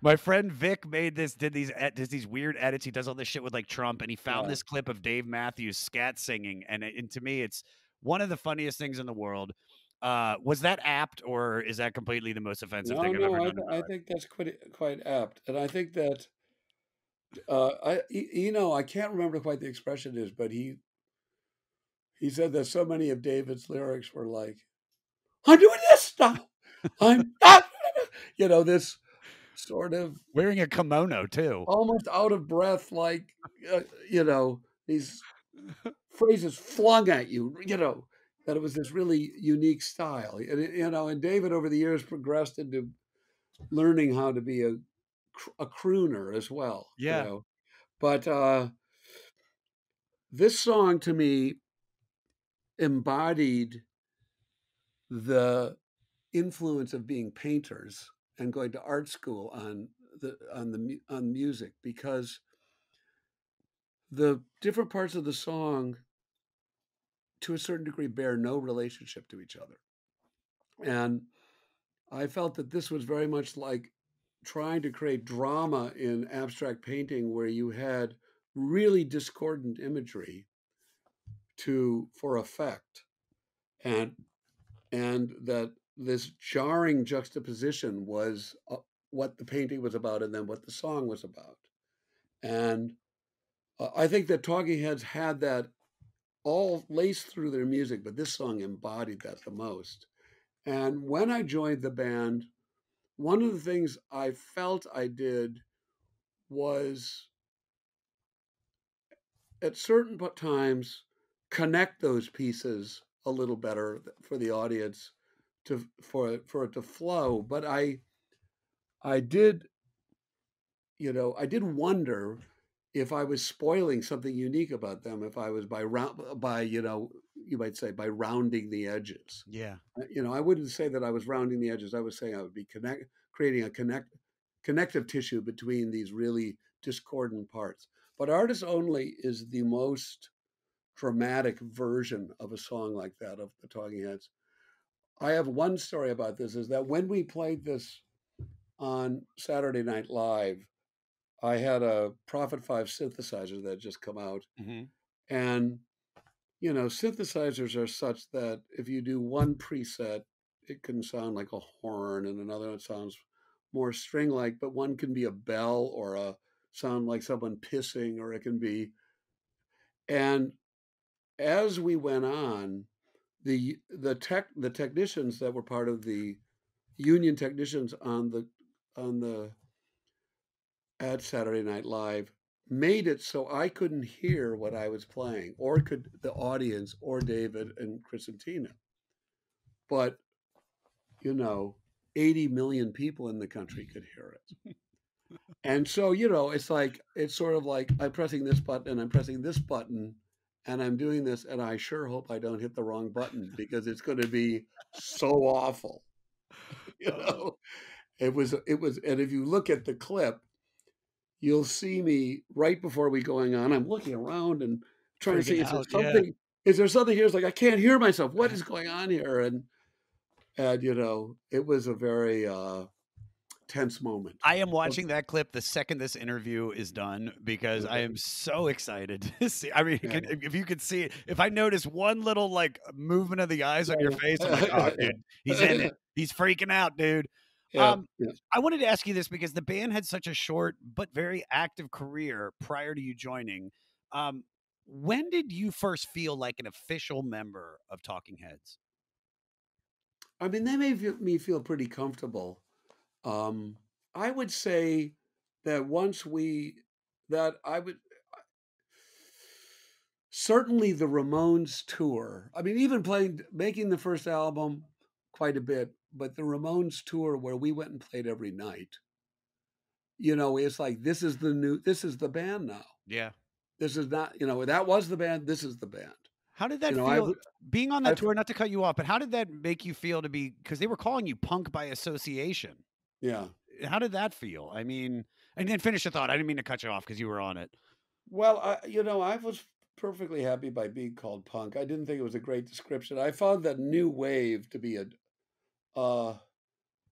My friend Vic did these weird edits. He does all this shit with like Trump, and he found Yeah. this clip of Dave Matthews scat singing, and to me, it's one of the funniest things in the world. Was that apt, or is that completely the most offensive No, thing I've no, ever done in my I life? think that's quite apt, and I think that I can't remember quite the expression is, but he said that so many of David's lyrics were like, "I'm doing this now, I'm this sort of Wearing a kimono too. almost out of breath, like these phrases flung at you, that it was this really unique style, and David over the years progressed into learning how to be a crooner as well, Yeah. But this song to me embodied the influence of being painters and going to art school on music, because the different parts of the song to a certain degree bear no relationship to each other. And I felt that this was very much like trying to create drama in abstract painting, where you had really discordant imagery for effect, and that this jarring juxtaposition was what the painting was about, and then what the song was about. And I think that Talking Heads had that all laced through their music, but this song embodied that the most. And when I joined the band, one of the things I felt I did was at certain times connect those pieces a little better for the audience for it to flow. But I did I did wonder if I was spoiling something unique about them, if I was by you might say by rounding the edges. Yeah. I wouldn't say that I was rounding the edges. I was saying I would be creating a connective tissue between these really discordant parts. But Artists Only is the most dramatic version of a song like that of the Talking Heads. I have one story about this, is that when we played this on Saturday Night Live, I had a Prophet 5 synthesizer that had just come out. Mm-hmm. And, synthesizers are such that if you do one preset, it can sound like a horn, and another one sounds more string-like, but one can be a bell or a sound like someone pissing, or it can be. And as we went on, the technicians that were part of the union technicians on the at Saturday Night Live made it so I couldn't hear what I was playing, or could the audience, or David and Chris and Tina. But 80 million people in the country could hear it. And so, it's sort of like I'm pressing this button and I'm pressing this button and I'm doing this, and I sure hope I don't hit the wrong button because it's going to be so awful. You know, it was, and if you look at the clip, you'll see me right before we going on. I'm looking around and trying to see, Freaking out, yeah. is there something here? It's like, I can't hear myself. What is going on here? And it was a very tense moment. I am watching that clip the second this interview is done because I am so excited to see. I mean, Yeah. if you could see it, if I notice one little like movement of the eyes on your face, I'm like, oh, dude, he's in it. He's freaking out, dude. Yeah, yeah. I wanted to ask you this because the band had such a short but very active career prior to you joining. When did you first feel like an official member of Talking Heads? I mean, they made me feel pretty comfortable. I would say that certainly the Ramones tour. I mean, even making the first album quite a bit, but the Ramones tour where we went and played every night, it's like, this is the band now. Yeah. This is not, that was the band. This is the band. How did that You know, feel being on that I've- tour? Not to cut you off, but how did that make you feel to be, because they were calling you punk by association? Yeah. How did that feel? I mean, and then finish the thought. I didn't mean to cut you off because you were on it. Well, I was perfectly happy by being called punk. I didn't think it was a great description. I found that new wave to be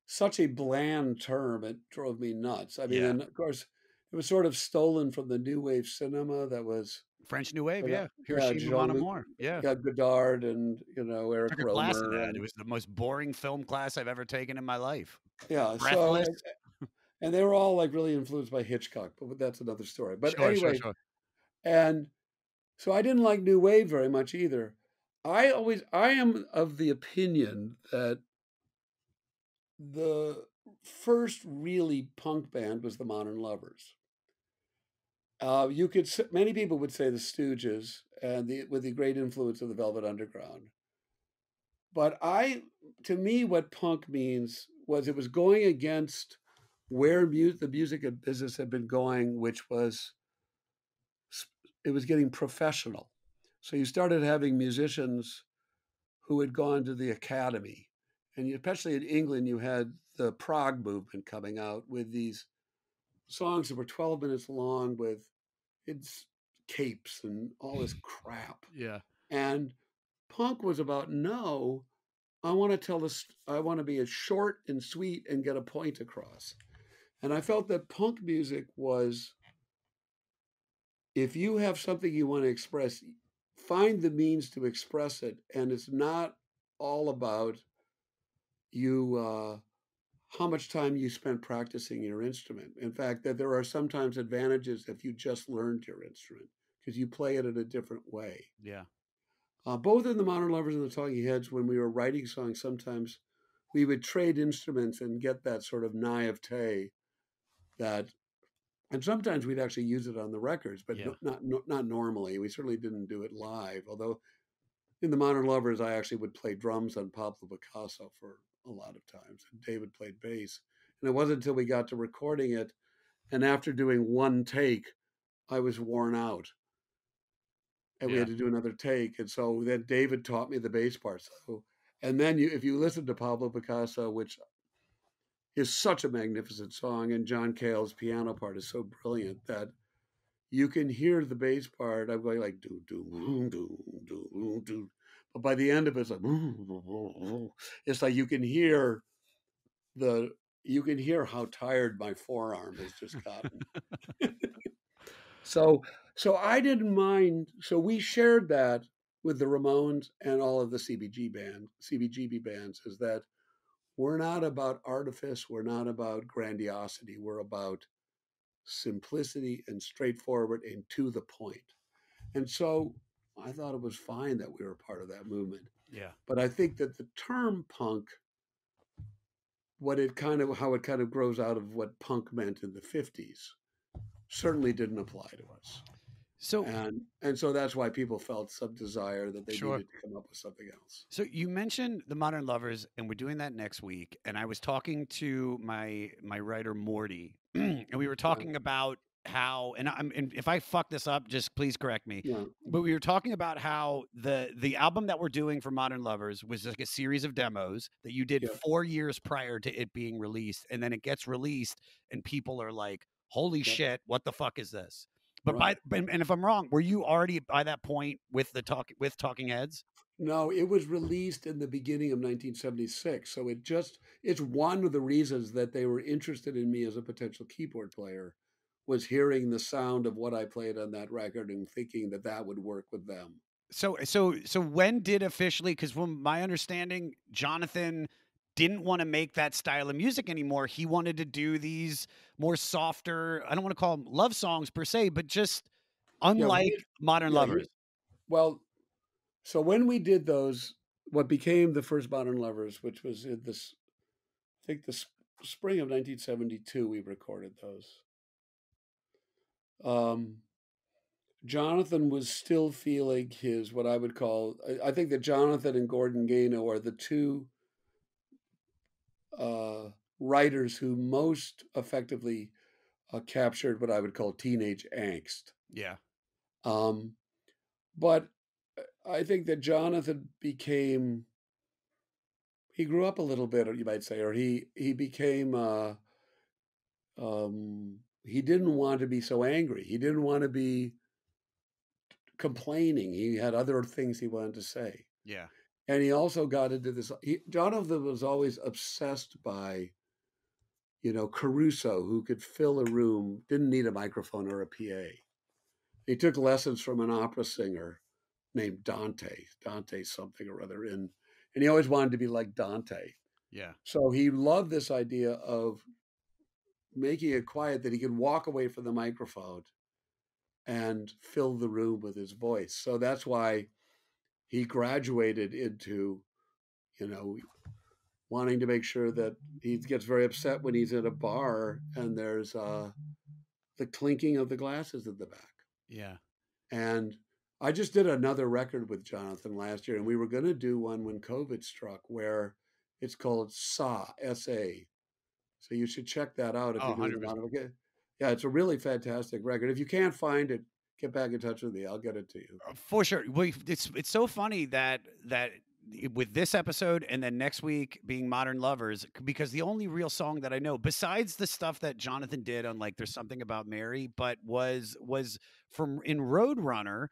such a bland term. It drove me nuts. I mean, Yeah. and of course, it was sort of stolen from the new wave cinema that was French New Wave, Yeah, yeah. Hiroshima Mon Jean-Luc Amour. Yeah. Godard and Eric Took a class in Romer. that. And, It was the most boring film class I've ever taken in my life. yeah, so Breathless. and they were all like really influenced by Hitchcock, but that's another story. But anyway, Sure. and so I didn't like new wave very much either. I am of the opinion that the first really punk band was the Modern Lovers. Many people would say the Stooges, and with the great influence of the Velvet Underground. But to me, what punk means was it was going against where the music business had been going, which was it was getting professional. So you started having musicians who had gone to the academy, and especially in England, you had the prog movement coming out with these songs that were 12 minutes long with its capes and all this crap. Yeah. And punk was about, no, I want to tell this, I want to be as short and sweet and get a point across. And I felt that punk music was, if you have something you want to express, find the means to express it. And it's not all about you, how much time you spent practicing your instrument. In fact, that there are sometimes advantages if you just learned your instrument because you play it in a different way. Yeah. Both in the Modern Lovers and the Talking Heads, when we were writing songs, sometimes we would trade instruments and get that sort of naivete and sometimes we'd actually use it on the records, but Yeah. not normally. We certainly didn't do it live. Although in the Modern Lovers, I actually would play drums on Pablo Picasso for a lot of times, and David played bass. And it wasn't until we got to recording it, and after doing one take, I was worn out. And we had to do another take. And so then David taught me the bass part. So, and then if you listen to Pablo Picasso, which is such a magnificent song, and John Cale's piano part is so brilliant that you can hear the bass part. I'm going like do do do do do, but by the end of it, it's like you can hear how tired my forearm has just gotten. So I didn't mind. So we shared that with the Ramones and all of the CBGB bands, is that we're not about artifice. We're not about grandiosity. We're about simplicity and straightforward and to the point. And so I thought it was fine that we were part of that movement. Yeah. But I think that the term punk, how it kind of grows out of what punk meant in the 50s, certainly didn't apply to us. So And so that's why people felt some desire that they Sure. needed to come up with something else. So you mentioned the Modern Lovers, and we're doing that next week. And I was talking to my writer Morty, and we were talking about how, and if I fuck this up, just please correct me. Yeah. But we were talking about how the album that we're doing for Modern Lovers was like a series of demos that you did Yeah. 4 years prior to it being released, and then it gets released, and people are like, "Holy Yep. shit, what the fuck is this?" But Right. and if I'm wrong, were you already by that point with Talking Heads? No, it was released in the beginning of 1976. So it's one of the reasons that they were interested in me as a potential keyboard player, was hearing the sound of what I played on that record and thinking that that would work with them. So when did officially? Because from my understanding, Jonathan didn't want to make that style of music anymore. He wanted to do these more softer. I don't want to call them love songs per se, but just unlike Modern yeah, Lovers. Well, so when we did those, what became the first Modern Lovers, which was in this, I think the spring of 1972, we recorded those. Jonathan was still feeling his, what I would call, I think that Jonathan and Gordon Gano are the two writers who most effectively captured what I would call teenage angst. Yeah. But I think that Jonathan became, he grew up a little bit, you might say, or he became, he didn't want to be so angry. He didn't want to be complaining. He had other things he wanted to say. Yeah. And he also got into this. Jonathan was always obsessed by, Caruso, who could fill a room, didn't need a microphone or a PA. He took lessons from an opera singer named Dante something or other, and he always wanted to be like Dante. Yeah. So he loved this idea of making it quiet, that he could walk away from the microphone and fill the room with his voice. So that's why he graduated into, wanting to make sure that he gets very upset when he's in a bar and there's the clinking of the glasses in the back. Yeah. And I just did another record with Jonathan last year, and we were going to do one when COVID struck, where it's called SA, S-A. So you should check that out if Oh, you're doing 100%. it. Yeah, it's a really fantastic record. If you can't find it, get back in touch with me. I'll get it to you. For sure. Well, it's so funny that with this episode and then next week being Modern Lovers, because the only real song that I know besides the stuff that Jonathan did on like There's Something About Mary, but was from in Roadrunner,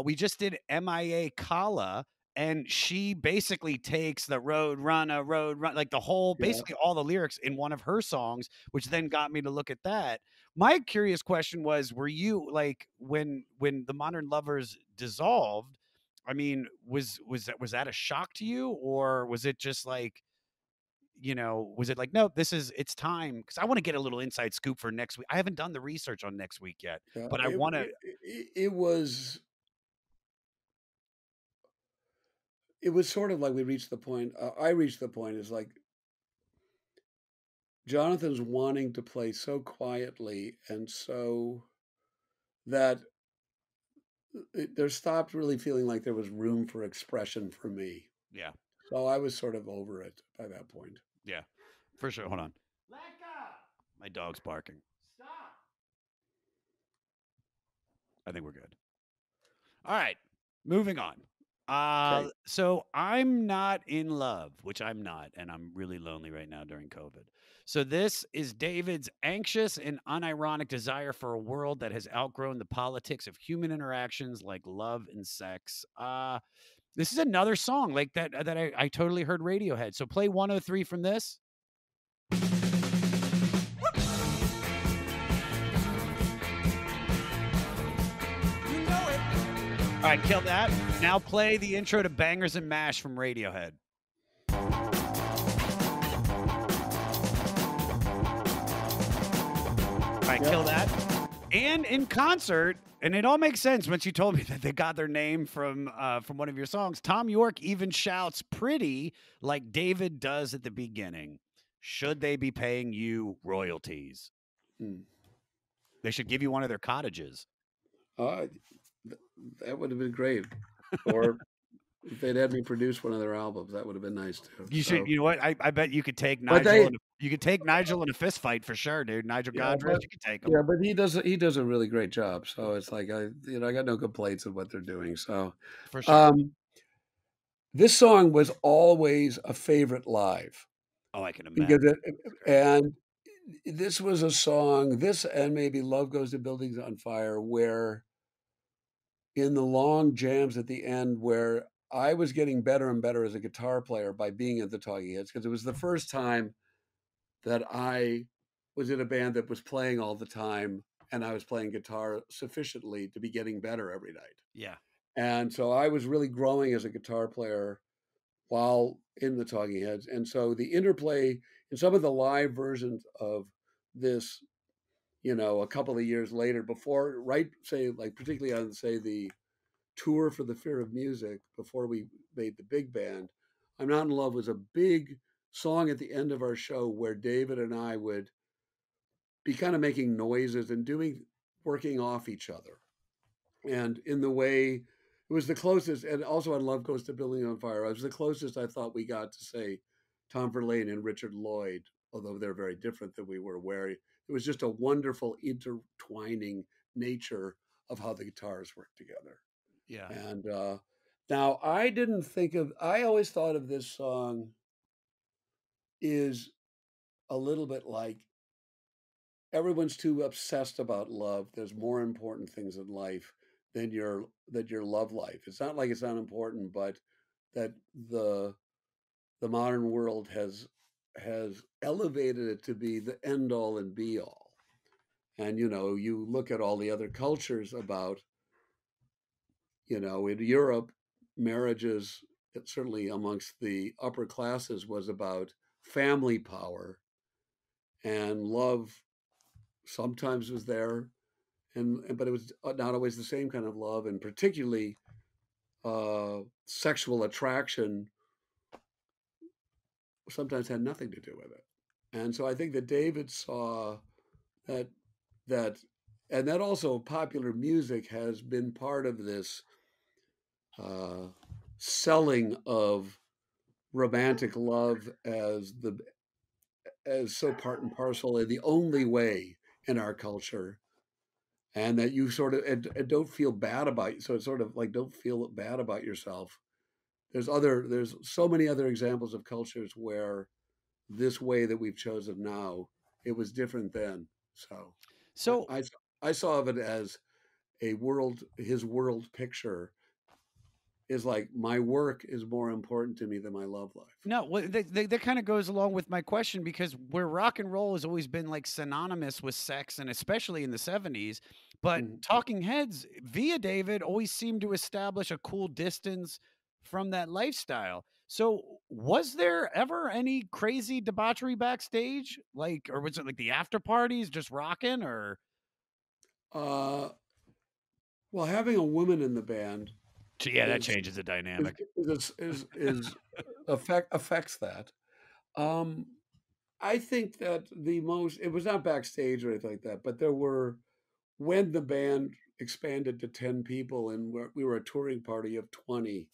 we just did MIA Kala, and she basically takes the road run, like the whole, basically all the lyrics in one of her songs, which then got me to look at that. My curious question was, were you like, when the Modern Lovers dissolved, I mean, was that a shock to you, or was it just like, was it like, no, it's time? Because I want to get a little inside scoop for next week. I haven't done the research on next week yet, but I want to. It was sort of like we reached the point. I reached the point is like Jonathan's wanting to play so quietly, and so that there stopped really feeling like there was room for expression for me. Yeah. So I was sort of over it by that point. Yeah, for sure. Hold on. My dog's barking. Stop. I think we're good. All right, moving on. Okay. So I'm not in love, which I'm not, and I'm really lonely right now during COVID. So this is David's anxious and unironic desire for a world that has outgrown the politics of human interactions like love and sex. This is another song like that I totally heard Radiohead. So play 103 from this. You know it. All right, kill that. Now play the intro to Bangers and Mash from Radiohead. I kill that. And in concert, and it all makes sense once you told me that they got their name from one of your songs. Tom York even shouts "pretty" like David does at the beginning. Should they be paying you royalties? Hmm. They should give you one of their cottages. Uh, that would have been great. Or if they'd had me produce one of their albums, that would have been nice too. You So, should. You know what? I bet you could take but Nigel. they, You could take Nigel in a fist fight for sure, dude. Nigel yeah, Godrich, but you could take him yeah, but he does a really great job. So it's like I got no complaints of what they're doing. So, for sure. this song was always a favorite live Oh, I can because imagine. and this was a song. This and maybe "Love Goes to Buildings on Fire," where in the long jams at the end, where I was getting better and better as a guitar player by being at the Talking Heads because it was the first time that I was in a band that was playing all the time and I was playing guitar sufficiently to be getting better every night. Yeah. And so I was really growing as a guitar player while in the Talking Heads. And so the interplay in some of the live versions of this, a couple of years later, before, right, say, like, particularly on, say, the tour for the Fear of Music, before we made the big band, I'm Not in Love was a big song at the end of our show where David and I would be kind of making noises and working off each other. And in the way, it was the closest, and also on Love Goes to Building on Fire, it was the closest I thought we got to say Tom Verlaine and Richard Lloyd, although they're very different than we were, where it was just a wonderful intertwining nature of how the guitars work together. Yeah. And now I always thought of this song is a little bit like everyone's too obsessed about love. There's more important things in life than your love life. It's not like it's not important, but that the modern world has elevated it to be the end all and be all. And you look at all the other cultures about, in Europe, marriages, certainly amongst the upper classes, was about family power, and love sometimes was there, but it was not always the same kind of love, and particularly sexual attraction sometimes had nothing to do with it. And so I think that David saw that that and that also popular music has been part of this selling of romantic love as so part and parcel and the only way in our culture, and that you sort of and don't feel bad about, so it's sort of like, don't feel bad about yourself. There's so many other examples of cultures where this way that we've chosen now, it was different then. So So I saw of it as his world picture is like, my work is more important to me than my love life. no, that kind of goes along with my question, because where rock and roll has always been like synonymous with sex, and especially in the 70s, but Mhm. Talking Heads via David always seemed to establish a cool distance from that lifestyle. So was there ever any crazy debauchery backstage? Like, or was it like the after parties just rocking, or Uh, well, having a woman in the band yeah, that is changes the dynamic. affects that. Um, I think that it was not backstage or anything like that, but there were, when the band expanded to 10 people and we were a touring party of 20,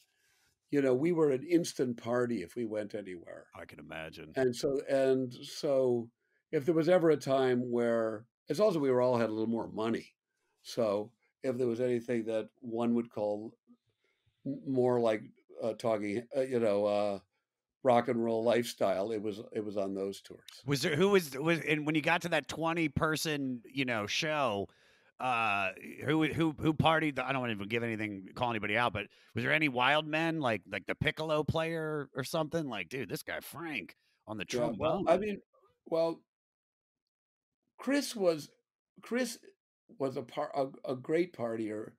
we were an instant party if we went anywhere. I can imagine. And so if there was ever a time where, it's also, we were all had a little more money. So if there was anything that one would call more like talking, rock and roll lifestyle, it was on those tours. Was there and when you got to that 20-person, show, who partied I don't want to even give anything, call anybody out, but was there any wild men like the piccolo player or something? Like, dude, this guy Frank on the Yeah, trombone. well, Chris was a great partier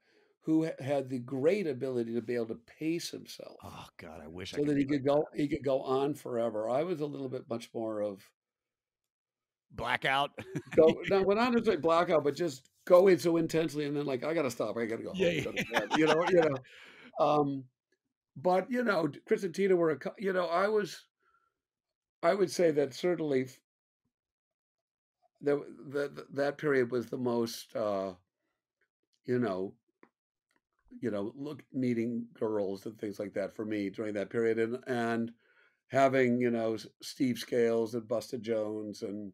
who had the great ability to be able to pace himself Oh God, I wish I so could that be like that. he could go on forever. I was a little bit much more of blackout. go no, well, not necessarily blackout, but just go in so intensely, and then like I got to stop. I got to go Yeah, home. yeah. Go to bed. Um, but Chris and Tina were I would say that certainly that period was the most you know look meeting girls and things like that for me during that period, and having Steve Scales and Busta Jones and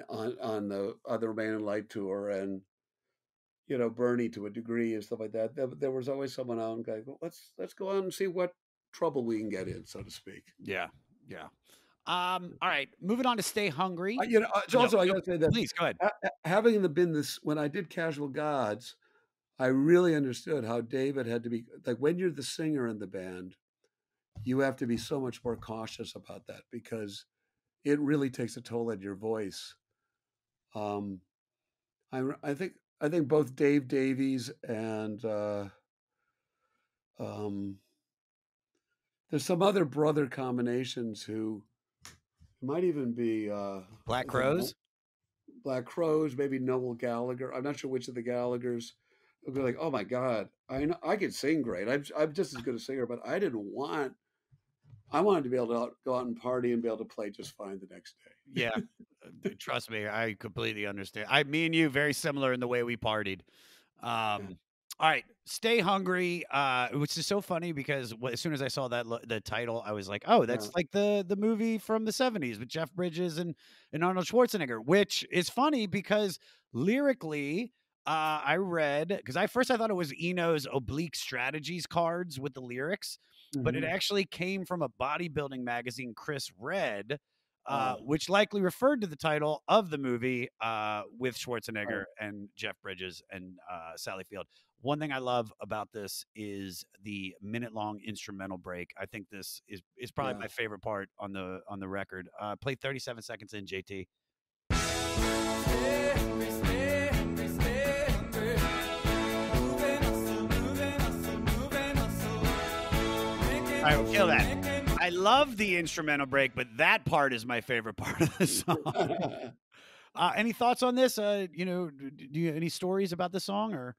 on the other Man in Light tour, and Bernie to a degree and stuff like that. There was always someone out and going, well, let's go out and see what trouble we can get in, so to speak. Yeah, yeah. All right, moving on to Stay Hungry. It's No, also I no, got to say that please go ahead. having been this when I did Casual Gods, I really understood how David had to be like when you're the singer in the band, you have to be so much more cautious about that because it really takes a toll on your voice. Um, I think both Dave Davies and um, there's some other brother combinations who might even be Black is it Crows. Black Crows, maybe Noel Gallagher. I'm not sure which of the Gallaghers. Would be like, oh my God, I know I could sing great. I'm just as good a singer, but I wanted to be able to go out and party and be able to play just fine the next day. Yeah, trust me, I completely understand. Me and you very similar in the way we partied. All right, Stay Hungry, which is so funny because as soon as I saw the title, I was like, oh, that's like the movie from the 70s with Jeff Bridges and Arnold Schwarzenegger, which is funny because lyrically, I read because I thought it was Eno's Oblique Strategies cards with the lyrics, but it actually came from a bodybuilding magazine Chris read, which likely referred to the title of the movie with Schwarzenegger and Jeff Bridges and Sally Field. One thing I love about this is the minute-long instrumental break. I think this is probably my favorite part on the record. Play 37 seconds in, JT. Stay hungry, stay hungry, stay hungry. Moving hustle, moving hustle, moving hustle. All right, we'll kill that. I love the instrumental break, but that part is my favorite part of the song. Any thoughts on this? Do you any stories about the song or?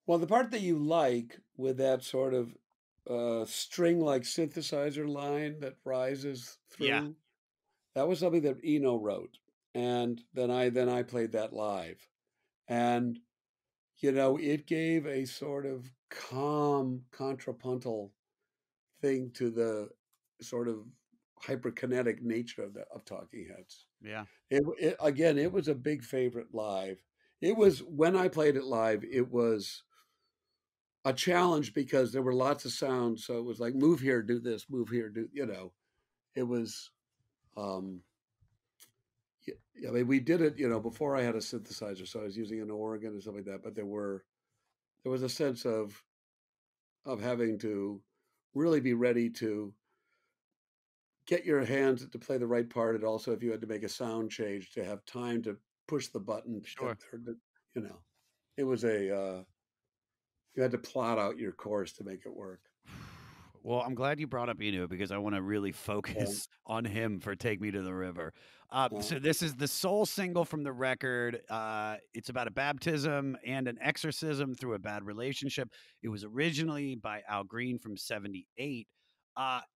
Well, the part that you like with that sort of string-like synthesizer line that rises through, that was something that Eno wrote, and then I played that live, and it gave a sort of calm contrapuntal thing to the sort of hyperkinetic nature of Talking Heads. Yeah. It was a big favorite live. It was when I played it live, it was a challenge because there were lots of sounds. So it was like, move here, do this, move here, it was, I mean, we did it, before I had a synthesizer. So I was using an organ and stuff like that, but there was a sense of having to really be ready to get your hands to play the right part. And also if you had to make a sound change to have time to push the button. Sure. It was you had to plot out your course to make it work. Well, I'm glad you brought up Eno because I want to really focus on him for Take Me to the River. So this is the sole single from the record. It's about a baptism and an exorcism through a bad relationship. It was originally by Al Green from 78.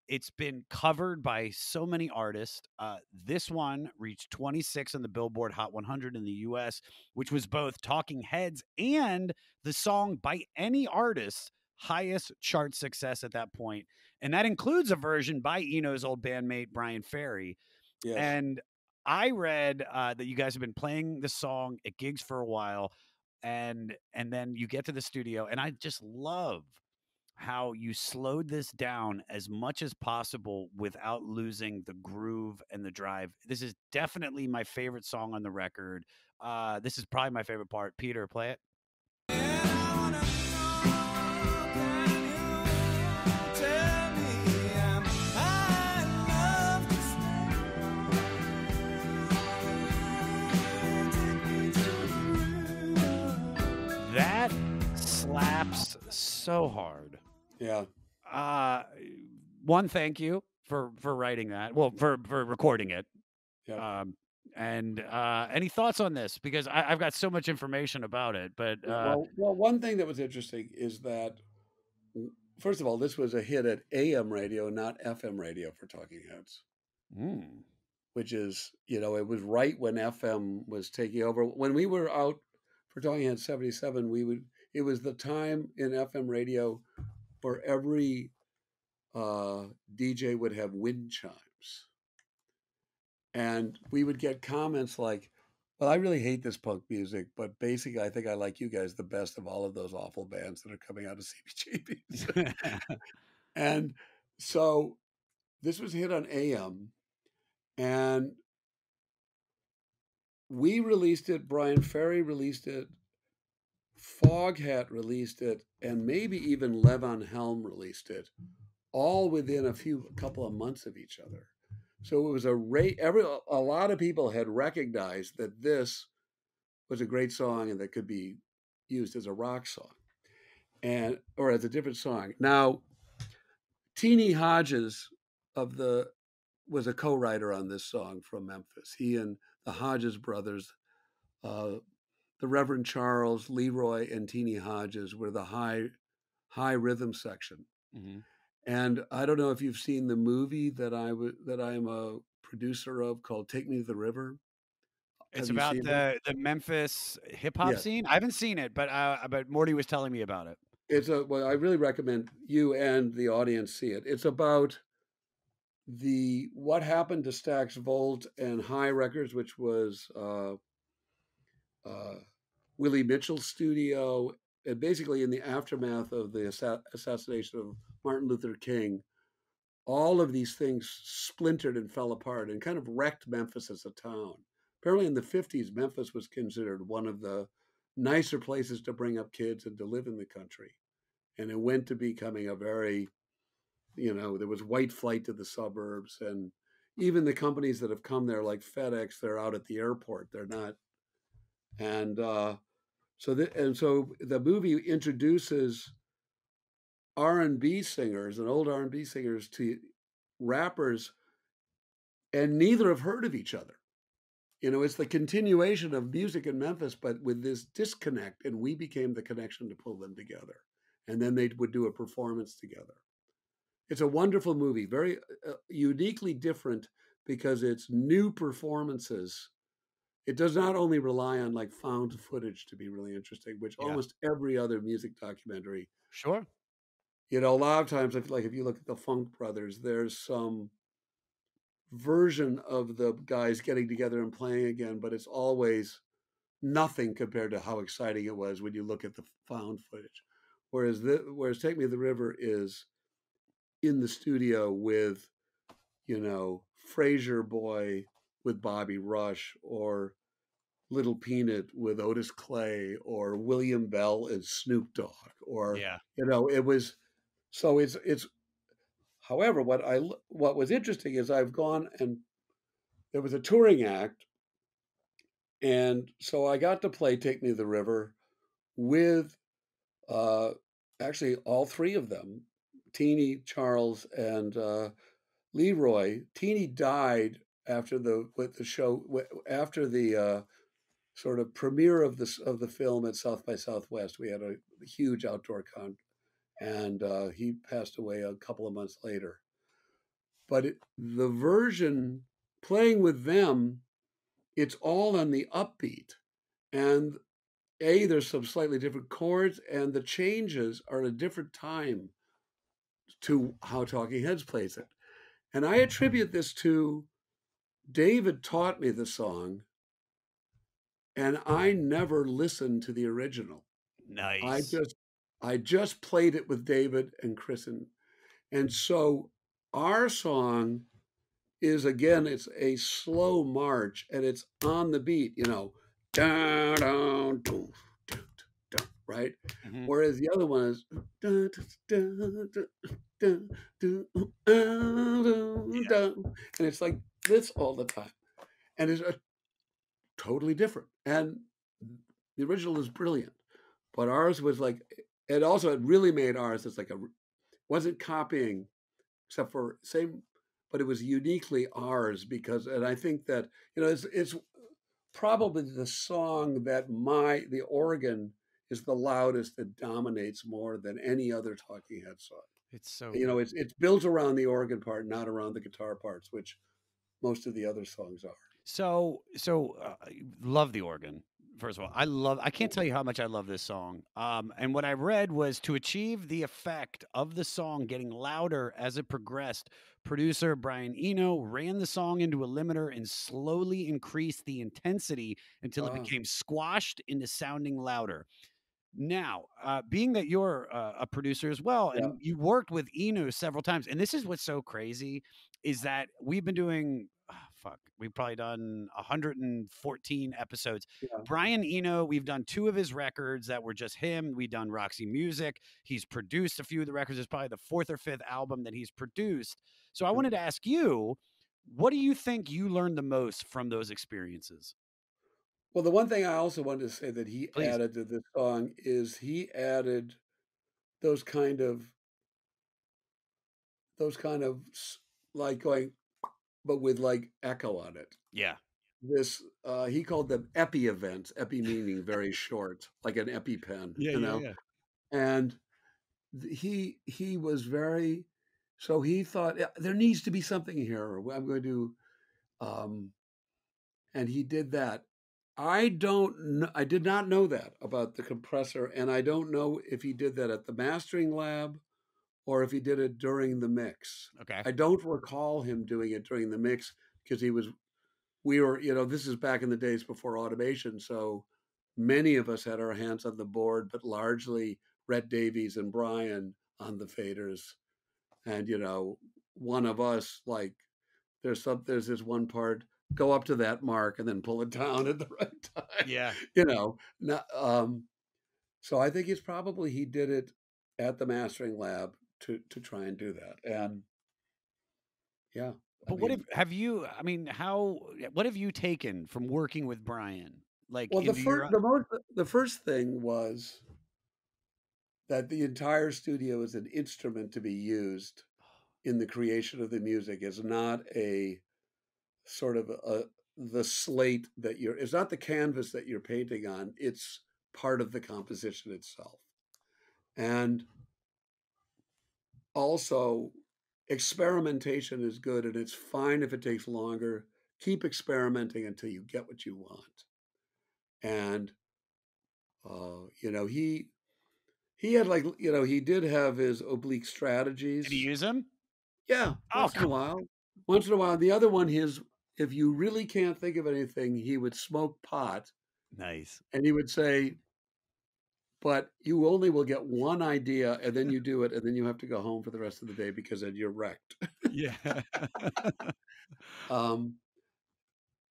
It's been covered by so many artists. This one reached 26 on the Billboard Hot 100 in the US, which was both Talking Heads and the song by any artist highest chart success at that point. And that includes a version by Eno's old bandmate, Brian Ferry. Yes. And I read that you guys have been playing the song at gigs for a while, and then you get to the studio, and I just love how you slowed this down as much as possible without losing the groove and the drive. This is definitely my favorite song on the record. This is probably my favorite part. Peter, play it. That slaps so hard. Yeah. One, thank you for writing that. Well, for recording it. Yeah. And any thoughts on this? Because I've got so much information about it, but Yeah, well, one thing that was interesting is that, first of all, this was a hit at AM radio, not FM radio for Talking Heads, mm, which is, it was right when FM was taking over. When we were out for Talking Heads 77, it was the time in FM radio where every DJ would have wind chimes. And we would get comments like, well, I really hate this punk music, but basically, I think I like you guys the best of all of those awful bands that are coming out of CBGBs. And so this was a hit on AM, and we released it. Brian Ferry released it. Foghat released it, and maybe even Levon Helm released it, all within a couple of months of each other. So it was a lot of people had recognized that this was a great song and that could be used as a rock song or as a different song. Now, Teenie Hodges was a co-writer on this song from Memphis. He and the Hodges brothers, the Reverend Charles, Leroy, and Teenie Hodges were the high rhythm section. mhm. And I don't know if you've seen the movie that I'm a producer of called Take Me to the River. It's Have you about seen it? the Memphis hip hop Yes. scene. I haven't seen it, but Morty was telling me about it. Well, I really recommend you and the audience see it. It's about what happened to Stax Volt and High Records, which was Willie Mitchell's studio, and basically in the aftermath of the assassination of Martin Luther King, all of these things splintered and fell apart and kind of wrecked Memphis as a town. Apparently in the 50s, Memphis was considered one of the nicer places to bring up kids and to live in the country. And it went to becoming a very, there was white flight to the suburbs. And even the companies that have come there, like FedEx, they're out at the airport. They're not. And so the movie introduces R&B singers and old R&B singers to rappers, and neither have heard of each other. It's the continuation of music in Memphis, but with this disconnect, and we became the connection to pull them together. And then they would do a performance together. It's a wonderful movie, very uniquely different because it's new performances. It does not only rely on like found footage to be really interesting, which Yeah. almost every other music documentary. Sure. A lot of times, if you look at the Funk Brothers, there's some version of the guys getting together and playing again, but it's always nothing compared to how exciting it was when you look at the found footage. Whereas Take Me to the River is in the studio with, Fraser Boy with Bobby Rush, or Little Peanut with Otis Clay, or William Bell and Snoop Dogg, or Yeah. it was. So it's. However, what was interesting is I've gone and there was a touring act, and so I got to play Take Me to the River with actually all three of them, Teenie, Charles, and Leroy. Teenie died after the sort of premiere of the film at South by Southwest. We had a huge outdoor con, and he passed away a couple of months later. But the version playing with them, it's all on the upbeat, and there's some slightly different chords, and the changes are at a different time to how Talking Heads plays it. And I attribute this to David taught me the song, and I never listened to the original. Nice. I just played it with David and Chris, and so our song is, again, it's a slow march, and it's on the beat, down, down, down, down, right? Mhm. Whereas the other one is and it's like this all the time, and it's totally different. And the original is brilliant, but ours was like, it really made ours. It's like wasn't copying, except for same, but it was uniquely ours and I think that it's probably the song that the organ is the loudest that dominates more than any other Talking Head song. It's so You good. know, it's built around the organ part, not around the guitar parts, which most of the other songs are. So love the organ. First of all, I can't tell you how much I love this song. And what I read was to achieve the effect of the song getting louder as it progressed, producer Brian Eno ran the song into a limiter and slowly increased the intensity until it Ah, became squashed into sounding louder. Now, being that you're a producer as well, yeah, and you worked with Eno several times, and this is what's so crazy is that we've been doing, we've probably done 114 episodes. yeah. Brian Eno, we've done 2 of his records that were just him. We've done Roxy Music. He's produced a few of the records. It's probably the 4th or 5th album that he's produced. So I Yeah. wanted to ask you, what do you think you learned the most from those experiences? Well, the one thing I also wanted to say that he Please. added to this song is he added those kind of like going, but with like echo on it. Yeah. This he called them epi events, epi meaning very short, like an EpiPen, Yeah. you Yeah. know. Yeah. And he was very, so he thought, "Yeah, there needs to be something here. I'm going to um and he did that. I did not know that about the compressor, and I don't know if he did that at the mastering lab or if he did it during the mix. Okay. I don't recall him doing it during the mix because we were, this is back in the days before automation, so many of us had our hands on the board, but largely Rhett Davies and Brian on the faders. And one of us, like, there's this one part, go up to that mark and then pull it down at the right time. Yeah. Not, so I think he did it at the mastering lab to try and do that. And yeah, I But mean, what have you taken from working with Brian? Like well, into your the first thing was that the entire studio is an instrument to be used in the creation of the music. Is not a sort of the slate that it's not the canvas that you're painting on. It's part of the composition itself. And also, experimentation is good, and it's fine if it takes longer. Keep experimenting until you get what you want. And he had, like, he did have his oblique did he strategies. use him? Yeah, Oh, once in a while. Once in a while. The other one, if you really can't think of anything, he would smoke pot nice. and he would say, but you only will get one idea and then you do it and then you have to go home for the rest of the day because then you're wrecked. Yeah. Um,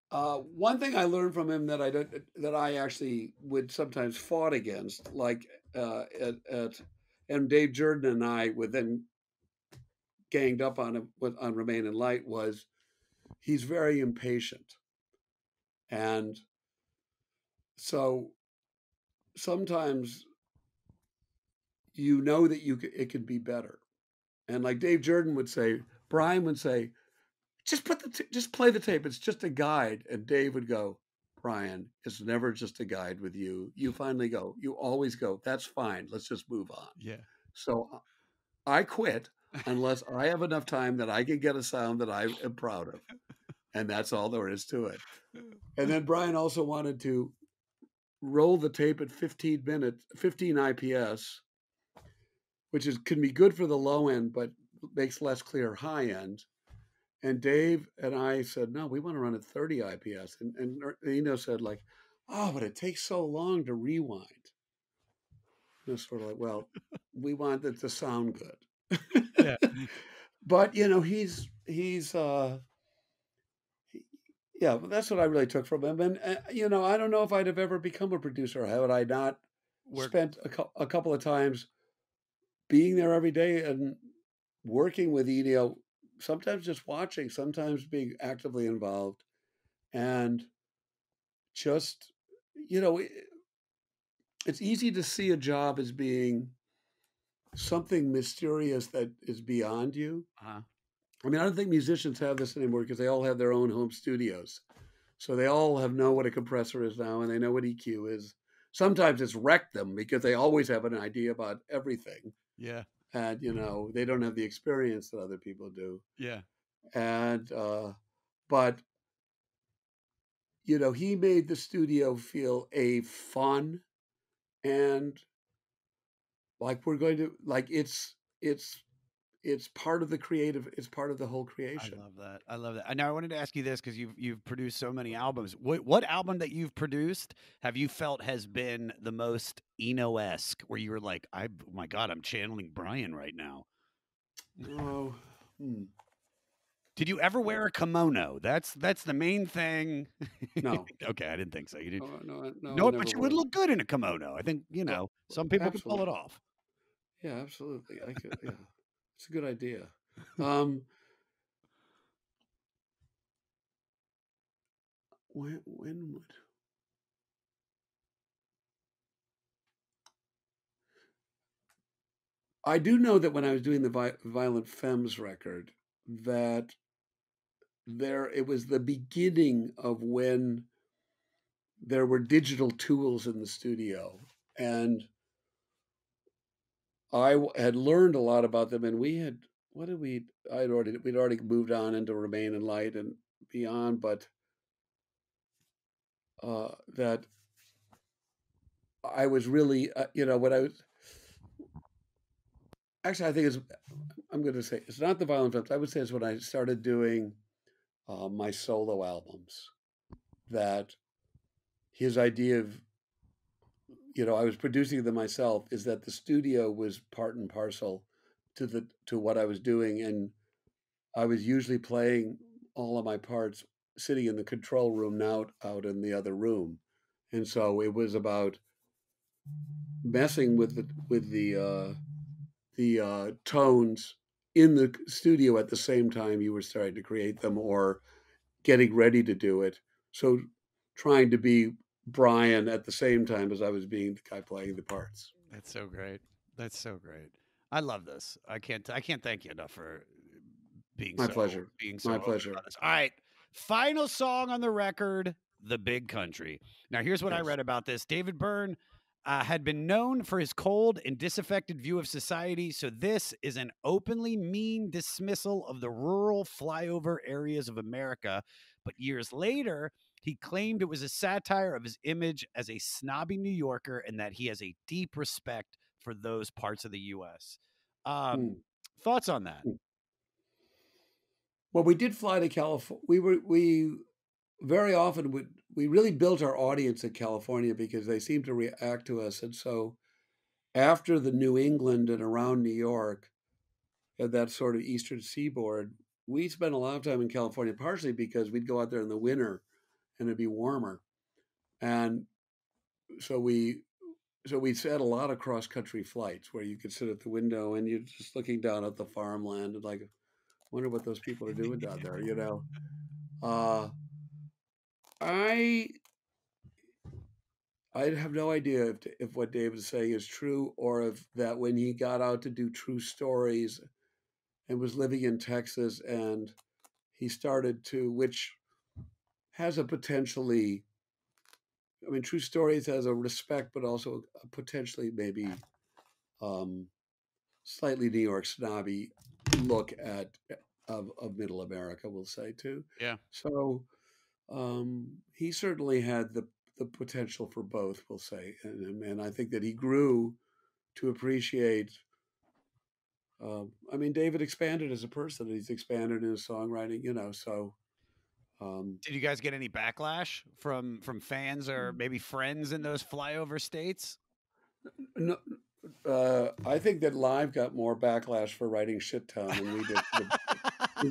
one thing I learned from him that I actually would sometimes fought against, like and Dave Jordan and I would then ganged up on him on Remain in Light, was he's very impatient. And so sometimes that it can be better. And like Dave Jordan would say, Brian would say, just play the tape. It's just a guide. And Dave would go, Brian, it's never just a guide with you. You finally go. You always go. That's fine. Let's just move on. Yeah. So I quit unless I have enough time that I can get a sound that I am proud of. And that's all there is to it. And then Brian also wanted to roll the tape at 15 IPS, which can be good for the low end, but makes less clear high end. And Dave and I said, no, we want to run at 30 IPS. And Eno said, like, oh, but it takes so long to rewind. And it's sort of like, well, we want it to sound good. Yeah. But yeah, that's what I really took from him. And I don't know if I'd have ever become a producer had I not Work. spent a couple of times being there every day and working with Eno, sometimes just watching, sometimes being actively involved, and just it's easy to see a job as being something mysterious that is beyond you. Uh-huh. I mean, I don't think musicians have this anymore because they all have their own home studios. So they all know what a compressor is now, and they know what EQ is. Sometimes it's wrecked them because they always have an idea about everything, Yeah. and they don't have the experience that other people do. Yeah. And but he made the studio feel fun and like we're going to like it's part of the creative. It's part of the whole I creation. love that. I love that. And now I wanted to ask you this because you've produced so many albums. What album that you've produced have you felt has been the most Eno-esque, where you were like, oh my God, I'm channeling Brian right now. Oh, Did you ever wear a kimono? That's the main thing. no, Okay, I didn't think so. You didn't. no, I No, never but you would were. look good in a kimono. I think Oh, some people could pull it absolutely. off. Yeah, absolutely. I could. Yeah, it's a good idea. Um, when would I do know that when I was doing the Violent Femmes record, that it was the beginning of when there were digital tools in the studio, and had learned a lot about them, and we had what did we? We'd already moved on into Remain in Light and beyond, but that I was really, what I was actually, I think it's, I'm going to say it's not the Violent Femmes. I would say it's when I started doing my solo albums that his idea of, I was producing them myself, is that the studio was part and parcel to what I was doing, and I was usually playing all of my parts sitting in the control room, now out in the other room, and so it was about messing with the tones in the studio at the same time you were starting to create them or getting ready to do it. So trying to be Brian at the same time as I was being the guy playing the parts. That's so great. That's so great. I love this. I can't thank you enough for being My so pleasure. My open pleasure. about this. All right. Final song on the record, The Big Country. Now, here's what I Yes. read about this. David Byrne had been known for his cold and disaffected view of society, so this is an openly mean dismissal of the rural flyover areas of America. But years later, he claimed it was a satire of his image as a snobby New Yorker and that he has a deep respect for those parts of the U.S. Hmm. Thoughts on that? Well, we did fly to California. We very often we really built our audience in California because they seemed to react to us. And so after the New England and around New York and that sort of eastern seaboard, we spent a lot of time in California, partially because we'd go out there in the winter and it'd be warmer. And so we had a lot of cross country flights where you could sit at the window and you're just looking down at the farmland and like, wonder what those people are doing down there, I have no idea if what David's saying is true, or if that when he got out to do True Stories and was living in Texas and he started to, which has a potentially, I mean, True Stories has a respect, but also a potentially maybe slightly New York snobby look at of Middle America, we'll say too. Yeah. So he certainly had the potential for both, we'll say, and I think that he grew to appreciate. I mean, David expanded as a person. He's expanded in his songwriting, So, Did you guys get any backlash from fans or maybe friends in those flyover states? no, I think that Live got more backlash for writing Shit Town than we did.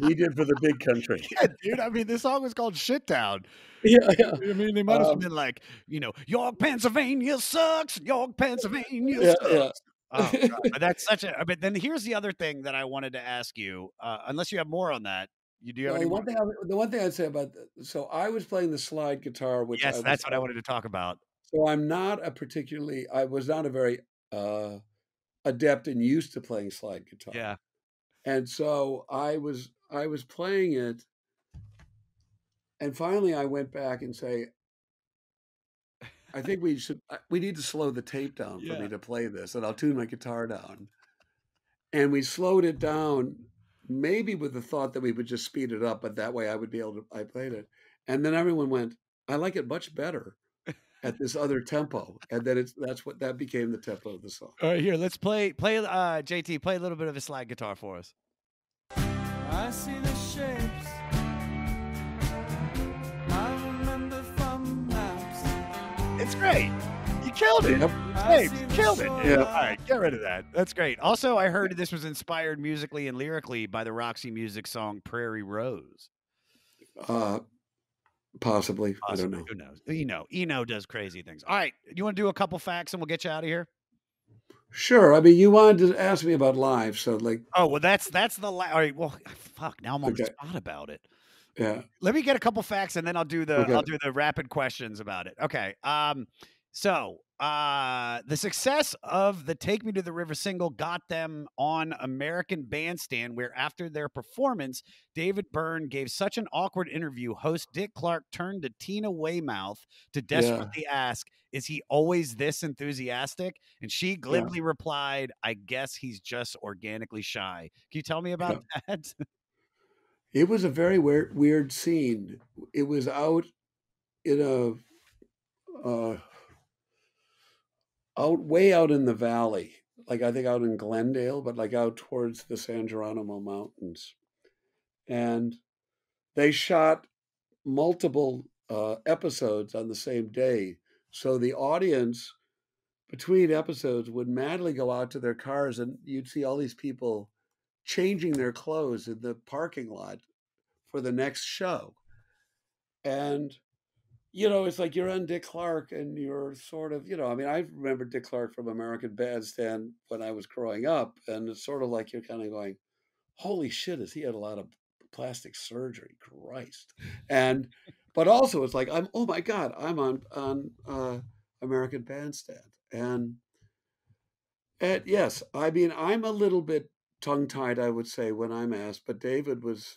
We did for the Big Country. Yeah, dude. I mean, this song was called Shit Town. Yeah, yeah. I mean, they might have been like, York, Pennsylvania sucks. York, Pennsylvania Yeah, sucks. yeah. Oh, God. But that's such a. But then here's the other thing that I wanted to ask you. Unless you have more on that, do you have Well, any more? the one thing I'd say about so I was playing the slide guitar, which Yes, that's what I wanted to talk about. so I'm not I was not a very adept and used to playing slide guitar. Yeah. And so I was playing it And finally, I went back and say, I think we need to slow the tape down for Yeah. me to play this, and I'll tune my guitar down. And we slowed it down, maybe with the thought that we would just speed it up, but that way I played it. And then everyone went, I like it much better at this other tempo. And then that became the tempo of the song. All right, here, let's play JT, play a little bit of a slide guitar for us. I see the shapes I remember from maps. It's great. You killed it. Yep. Hey, you killed it. Yeah. All right, get rid of that. That's great. Also, I heard this was inspired musically and lyrically by the Roxy Music song Prairie Rose. Possibly. I don't know. Who knows? Eno does crazy things. All right, you want to do a couple facts and we'll get you out of here? Sure. I mean, you wanted to ask me about live, so like, Oh, well, that's the all right. Well, fuck. Now I'm on the Okay. spot about it. yeah. Let me get a couple facts and then I'll do the Okay. rapid questions about it. Okay. So the success of the Take Me to the River single got them on American Bandstand, where after their performance, David Byrne gave such an awkward interview. Host Dick Clark turned to Tina Weymouth to desperately ask, is he always this enthusiastic? And she glibly replied, I guess he's just organically shy. Can you tell me about that? It was a very weird scene. It was out in way out in the valley, like I think out in Glendale, but like out towards the San Geronimo Mountains. And they shot multiple episodes on the same day. So the audience between episodes would madly go out to their cars, and you'd see all these people changing their clothes in the parking lot for the next show. And it's like you're on Dick Clark and you're sort of, I mean, I remember Dick Clark from American Bandstand when I was growing up, and it's sort of like you're kind of going, holy shit, has he had a lot of plastic surgery? Christ. But also it's like, oh my God, I'm on American Bandstand. And yes, I mean, I'm a little bit tongue-tied, I would say, when I'm asked, but David was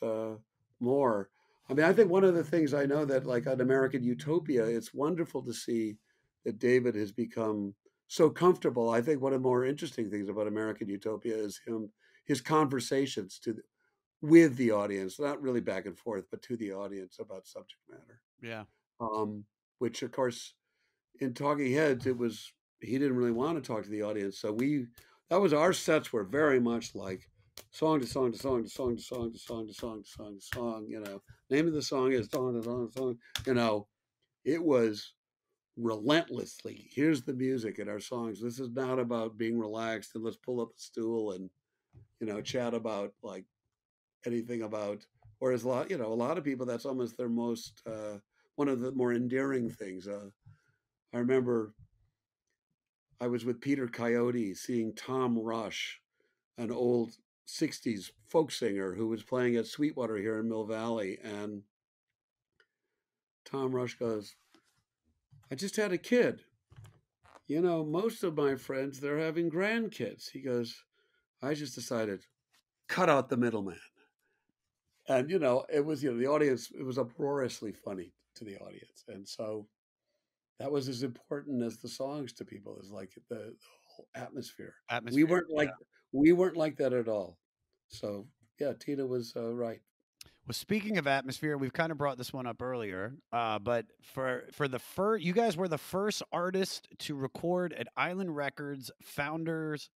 more. I mean, I think one of the things I know that, like on American Utopia, it's wonderful to see that David has become so comfortable. I think one of the more interesting things about American Utopia is his conversations with the audience, not really back and forth, but to the audience about subject matter. Yeah. Which, of course, in Talking Heads, he didn't really want to talk to the audience. So our sets were very much like song to song to song to song to song to song to song to song to song. Name of the song is song to song to song. It was relentlessly, here's the music in our songs. This is not about being relaxed and let's pull up a stool and, chat about like anything about, whereas a lot of people, that's almost their most, one of the more endearing things. I remember I was with Peter Coyote seeing Tom Rush, an old 60s folk singer who was playing at Sweetwater here in Mill Valley. And Tom Rush goes, I just had a kid. Most of my friends, they're having grandkids. He goes, I just decided, cut out the middleman. And, it was, the audience, it was uproariously funny to the audience. And so that was as important as the songs to people, as like the whole atmosphere. We weren't like that at all. So yeah, Tina was right. Well, speaking of atmosphere, we've kind of brought this one up earlier, but you guys were the first artist to record at Island Records founders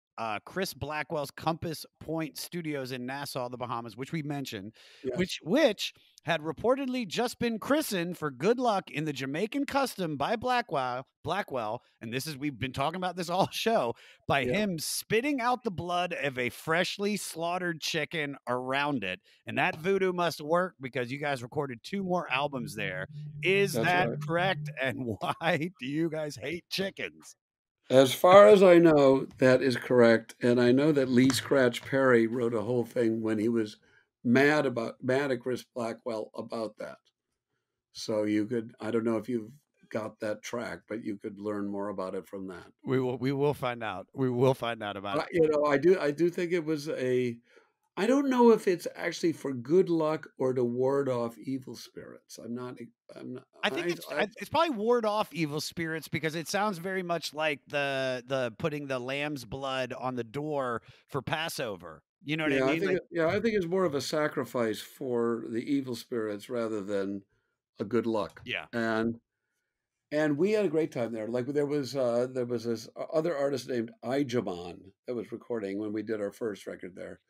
Chris Blackwell's Compass Point Studios in Nassau, the Bahamas, which we mentioned, Yes. which had reportedly just been christened for good luck in the Jamaican custom by Blackwell, and we've been talking about this all show, by him spitting out the blood of a freshly slaughtered chicken around it. And that voodoo must work because you guys recorded 2 more albums there. Is That's that right. correct? And why do you guys hate chickens? As far as I know, that is correct. And I know that Lee Scratch Perry wrote a whole thing when he was mad at Chris Blackwell about that. So I don't know if you've got that track, but you could learn more about it from that. We will find out. We will find out about it. I do think it was I don't know if it's actually for good luck or to ward off evil spirits. I'm not. I think it's probably ward off evil spirits because it sounds very much like the putting the lamb's blood on the door for Passover. You know what I Yeah, mean? Like, I think it's more of a sacrifice for the evil spirits rather than a good luck. yeah. And we had a great time there. Like there was this other artist named Ijaman that was recording when we did our first record there.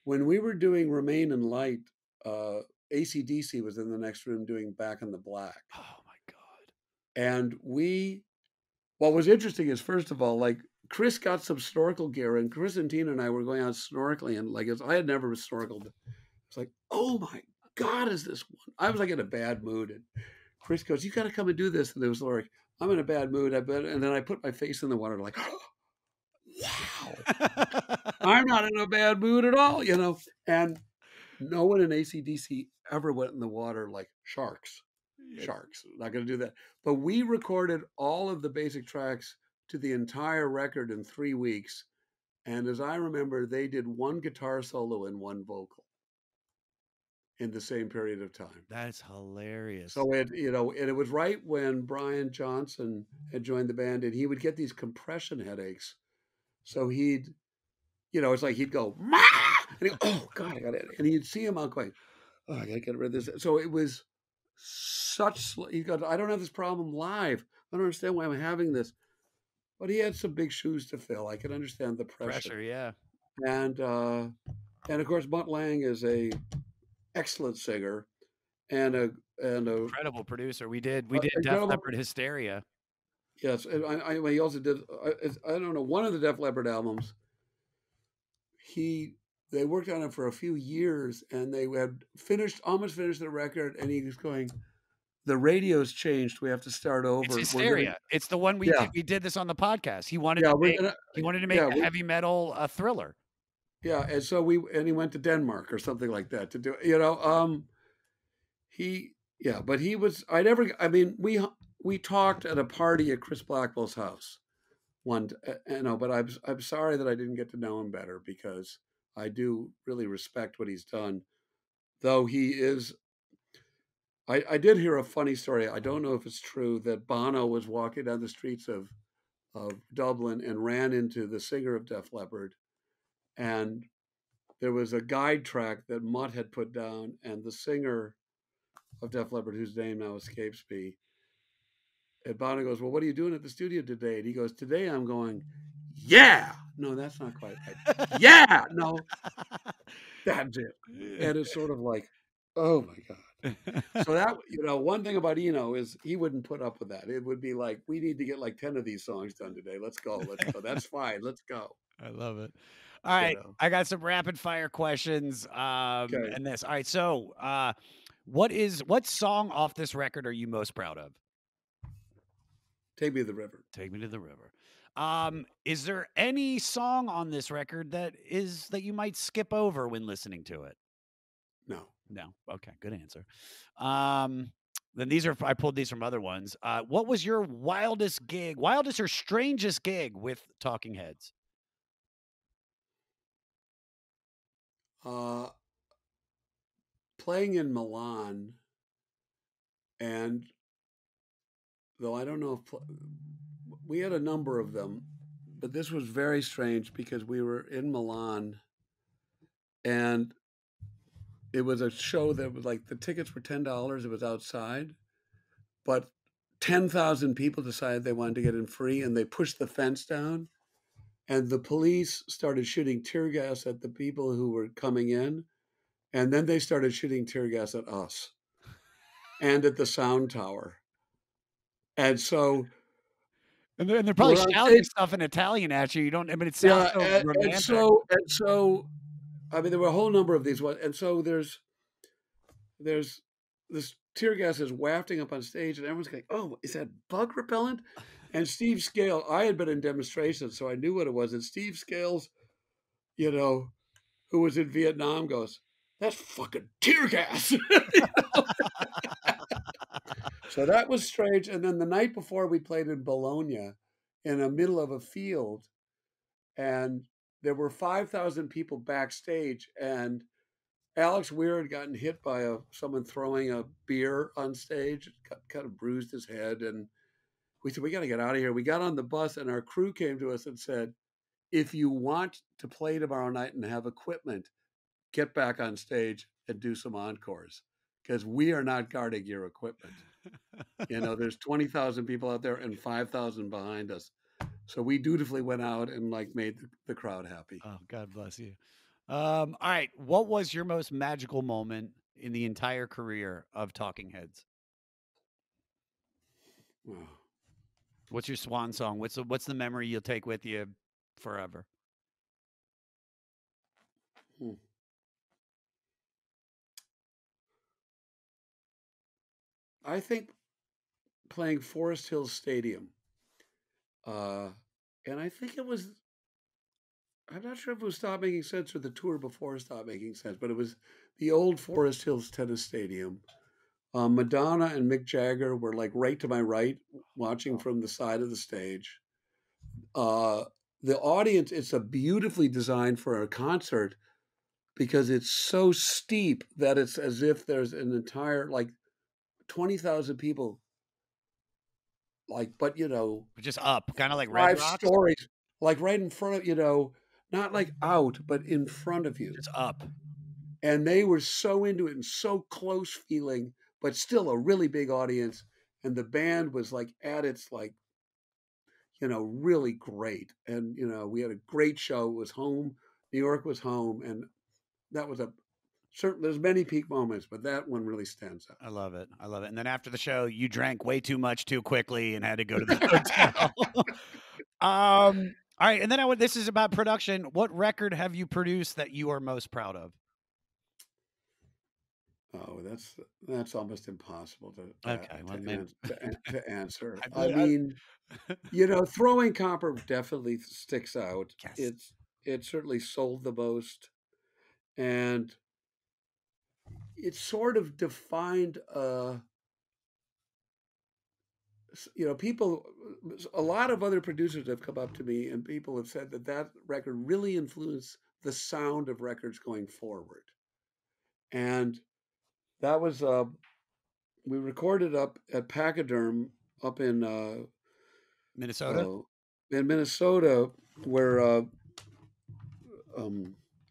When we were doing Remain in Light, AC/DC was in the next room doing Back in the Black. Oh my God. And what was interesting is, first of all, like Chris got some snorkel gear, and Chris and Tina and I were going out snorkeling, and like I had never snorkeled. It's like, oh my God, is this one? I was like in a bad mood, and Chris goes, "You got to come and do this." And it was like, I'm in a bad mood, I bet. And then I put my face in the water, like, wow, I'm not in a bad mood at all, you know. And no one in AC/DC ever went in the water like sharks. Sharks, not going to do that. But we recorded all of the basic tracks to the entire record in 3 weeks. And as I remember, they did one guitar solo and one vocal in the same period of time. That's hilarious. So and it was right when Brian Johnson had joined the band, and he would get these compression headaches. So he'd, it's like he'd go, "Ma!" And he'd go, "Oh God, I got it." And you'd see him out going, "Oh, I gotta get rid of this." So it was he goes, "I don't have this problem live. I don't understand why I'm having this." But he had some big shoes to fill. I can understand the pressure. yeah. And of course, Mutt Lange is a excellent singer and a Incredible producer. We did Def incredible- Leppard Hysteria. yes. And he also did. I don't know, one of the Def Leppard albums. They worked on it for a few years, and they had almost finished the record, and he was going, "The radio's changed. We have to start over." It's Hysteria. It's the one we did this on the podcast. He wanted to make a heavy metal thriller. Yeah, and so he went to Denmark or something like that to do it. But he was. We talked at a party at Chris Blackwell's house but I'm sorry that I didn't get to know him better, because I do really respect what he's done. Though he is, I did hear a funny story. I don't know if it's true that Bono was walking down the streets of Dublin and ran into the singer of Def Leppard, and there was a guide track that Mutt had put down, and the singer of Def Leppard, whose name now escapes me, and Bono goes, "Well, what are you doing at the studio today?" And he goes, "Today I'm going, yeah." No, that's not quite right. Yeah, no, that's it. And it's sort of like, oh my God. So that, one thing about Eno is he wouldn't put up with that. It would be like, we need to get like 10 of these songs done today. Let's go. That's fine. Let's go. I love it. All right. I got some rapid fire questions. And this. All right. So what song off this record are you most proud of? Take Me to the River. Take Me to the River. Is there any song on this record that you might skip over when listening to it? No. Okay, good answer. Then I pulled these from other ones. What was your wildest or strangest gig with Talking Heads? Playing in Milan, and though I don't know if we had a number of them, but this was very strange because we were in Milan, and it was a show that was like, the tickets were $10. It was outside, but 10,000 people decided they wanted to get in free, and they pushed the fence down, and the police started shooting tear gas at the people who were coming in, and then they started shooting tear gas at us and at the sound tower. And so, and they're probably shouting stuff in Italian at you. You don't. I mean, it sounds so romantic. And so, I mean, there were a whole number of these ones. And so there's this tear gas is wafting up on stage, and everyone's going, "Oh, is that bug repellent?" And Steve Scales, I had been in demonstrations, so I knew what it was. And Steve Scales, who was in Vietnam, goes, "That's fucking tear gas." So that was strange. And then the night before, we played in Bologna in the middle of a field. And there were 5,000 people backstage, and Alex Weir had gotten hit by someone throwing a beer on stage, kind of bruised his head, and we said, we got to get out of here. We got on the bus, and our crew came to us and said, if you want to play tomorrow night and have equipment, get back on stage and do some encores, because we are not guarding your equipment. There's 20,000 people out there and 5,000 behind us. So we dutifully went out and made the crowd happy. Oh, God bless you. All right. What was your most magical moment in the entire career of Talking Heads? Oh. What's your swan song? What's the memory you'll take with you forever? I think playing Forest Hills Stadium. And I think it was, I'm not sure if it was Stop Making Sense or the tour before Stop Making Sense, but it was the old Forest Hills Tennis Stadium. Madonna and Mick Jagger were right to my right, watching from the side of the stage. The audience, it's a beautifully designed for a concert because it's so steep that it's as if there's an entire 20,000 people, but just up, kind of like Red 5 Rocks? stories, right in front of not out, but in front of you. Just up. And they were so into it and so close feeling, but still a really big audience. And the band was at its really great. And we had a great show. It was home. New York was home, and that was there's many peak moments, but that one really stands out. I love it. I love it. And then after the show, you drank way too much too quickly and had to go to the hotel. All right. And then this is about production. What record have you produced that you are most proud of? Oh, that's almost impossible to answer. I mean, Throwing Copper definitely sticks out. Yes. It certainly sold the most, and it sort of defined people. A lot of other producers have come up to me, and people have said that record really influenced the sound of records going forward. And that was we recorded up at Pachyderm up in Minnesota. In Minnesota, where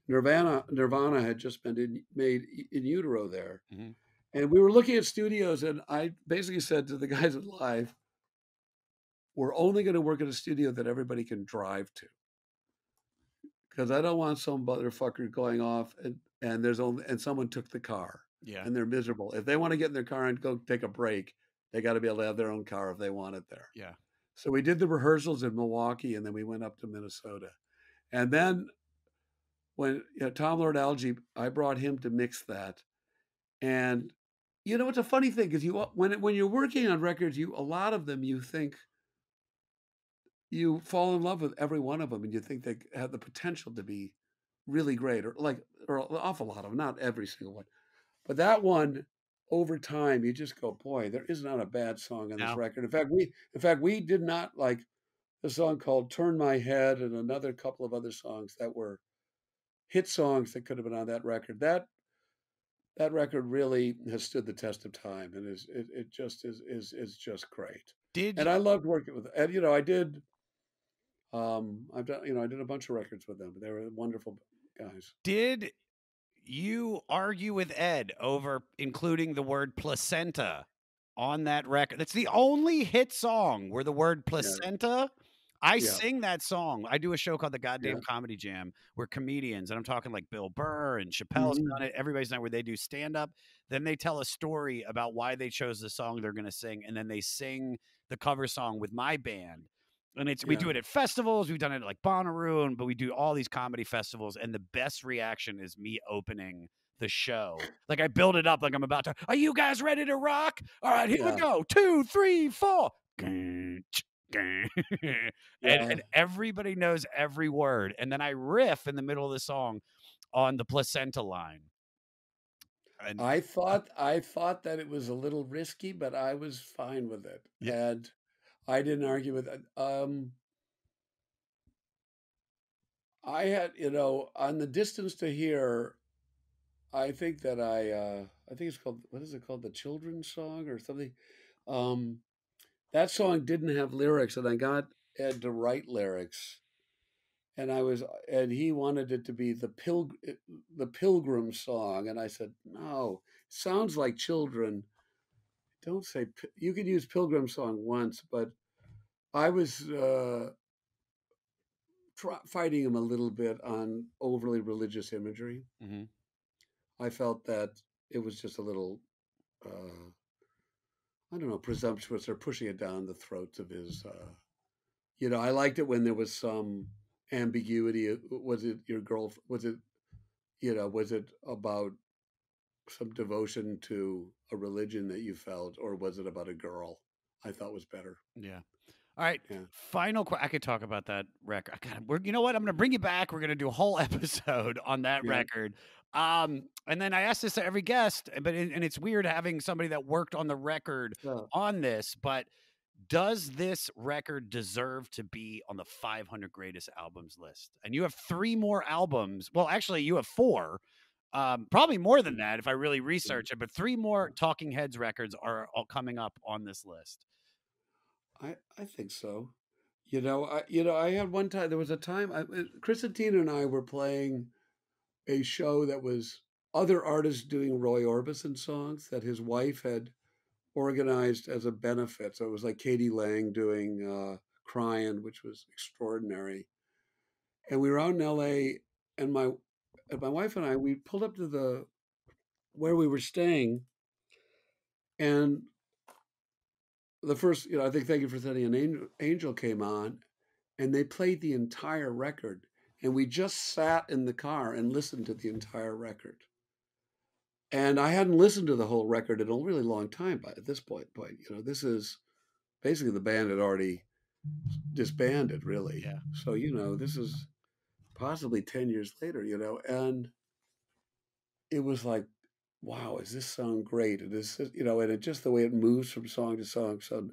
Nirvana had just been made in utero there. Mm-hmm. And we were looking at studios, and I basically said to the guys at Live, we're only going to work at a studio that everybody can drive to, because I don't want some motherfucker going off and someone took the car. Yeah. And they're miserable. If they want to get in their car and go take a break, they got to be able to have their own car if they want it there. Yeah. So we did the rehearsals in Milwaukee, and then we went up to Minnesota. And then when Tom Lord-Alge, I brought him to mix that. And it's a funny thing, because when you're working on records, a lot of them you think you fall in love with every one of them, and you think they have the potential to be really great, or an awful lot of them, not every single one. But that one, over time, you just go, boy, there is not a bad song on this record. In fact, we did not like a song called "Turn My Head" and another couple of other songs that were hit songs that could have been on that record. That record really has stood the test of time, and it just is just great. And I loved working with, and I did. I've done, I did a bunch of records with them. They were wonderful guys. Did you argue with Ed over including the word placenta on that record? That's the only hit song where the word placenta. I sing that song. I do a show called The Goddamn Comedy Jam, where comedians, and I'm talking like Bill Burr and Chappelle's done it, everybody's done it, where they do stand up. Then they tell a story about why they chose the song they're going to sing, and then they sing the cover song with my band. And we do it at festivals. We've done it at like Bonnaroo, but we do all these comedy festivals. And the best reaction is me opening the show. Like I build it up like I'm about to, are you guys ready to rock? All right, here we go. 2, 3, 4. And everybody knows every word. And then I riff in the middle of the song on the placenta line. And I thought that it was a little risky, but I was fine with it. Yeah. And I didn't argue with it. I had, on the distance to here, I think that I think it's called, what is it called? The Children's Song or something. Um, that song didn't have lyrics, and I got Ed to write lyrics, and and he wanted it to be the Pilgrim Song, and I said, no, sounds like children. Don't say, you could use Pilgrim Song once, but I was fighting him a little bit on overly religious imagery. Mm-hmm. I felt that it was just a little, uh, I don't know, presumptuous or pushing it down the throats of his. I liked it when there was some ambiguity. Was it your girl? Was it about some devotion to a religion that you felt, or was it about a girl? I thought was better. Yeah. All right. Yeah. Final I could talk about that record. You know what? I'm going to bring you back. We're going to do a whole episode on that Yeah. record. And then I ask this to every guest, and it's weird having somebody that worked on the record Yeah. on this, but does this record deserve to be on the 500 greatest albums list? And you have 3 more albums. Well, actually, you have 4. Probably more than that if I really research it, but 3 more Talking Heads records are all coming up on this list. I think so. I had one time. There was a time. Chris and Tina and I were playing a show that was other artists doing Roy Orbison songs that his wife had organized as a benefit. So it was like Katie Lang doing "Crying," which was extraordinary. And we were out in L.A. and my wife and I, we pulled up to where we were staying, and the first, I think "Thank You for Sending an Angel" came on, and they played the entire record, and we just sat in the car and listened to the entire record. And I hadn't listened to the whole record in a really long time at this point. But this is basically the band had already disbanded, really. Yeah. So this is possibly 10 years later. And it was like, wow, is this song great? And and it just the way it moves from song to song. So,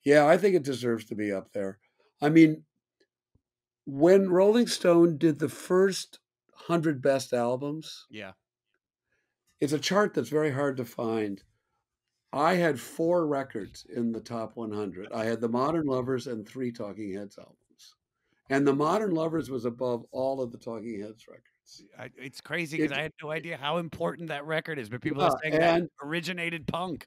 yeah, I think it deserves to be up there. I mean, when Rolling Stone did the first 100 best albums, Yeah. it's a chart that's very hard to find. I had 4 records in the top 100. I had the Modern Lovers and 3 Talking Heads albums. And the Modern Lovers was above all of the Talking Heads records. It's crazy because I had no idea how important that record is, but people Yeah, are saying that originated punk.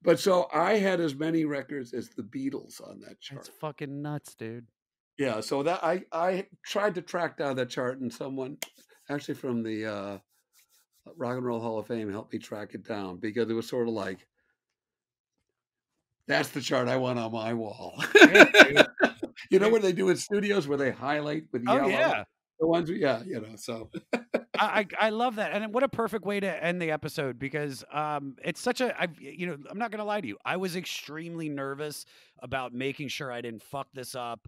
But so I had as many records as the Beatles on that chart. It's fucking nuts, dude. Yeah, so that I tried to track down that chart, and someone actually from the Rock and Roll Hall of Fame helped me track it down, because it was sort of like, that's the chart I want on my wall. Yeah, dude. You know what they do in studios where they highlight with yellow? Oh yeah. The ones, yeah, so. I love that, and what a perfect way to end the episode, because it's such a I'm not gonna lie to you, I was extremely nervous about making sure I didn't fuck this up.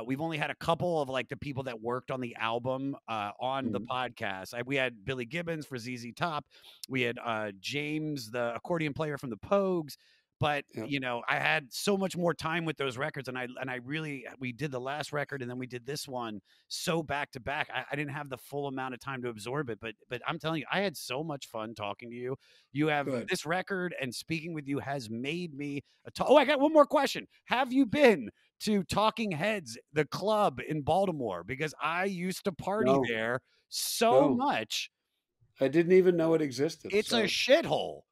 We've only had a couple of like the people that worked on the album on the podcast. We had Billy Gibbons for ZZ Top, we had James, the accordion player from the Pogues. But Yep. I had so much more time with those records, and we did the last record, and then we did this one so back to back. I didn't have the full amount of time to absorb it, but I'm telling you, I had so much fun talking to you. You have Good. this record, and speaking with you has made me I got one more question. Have you been to Talking Heads, the club in Baltimore? Because I used to party No. there so No. much. I didn't even know it existed. It's a shithole.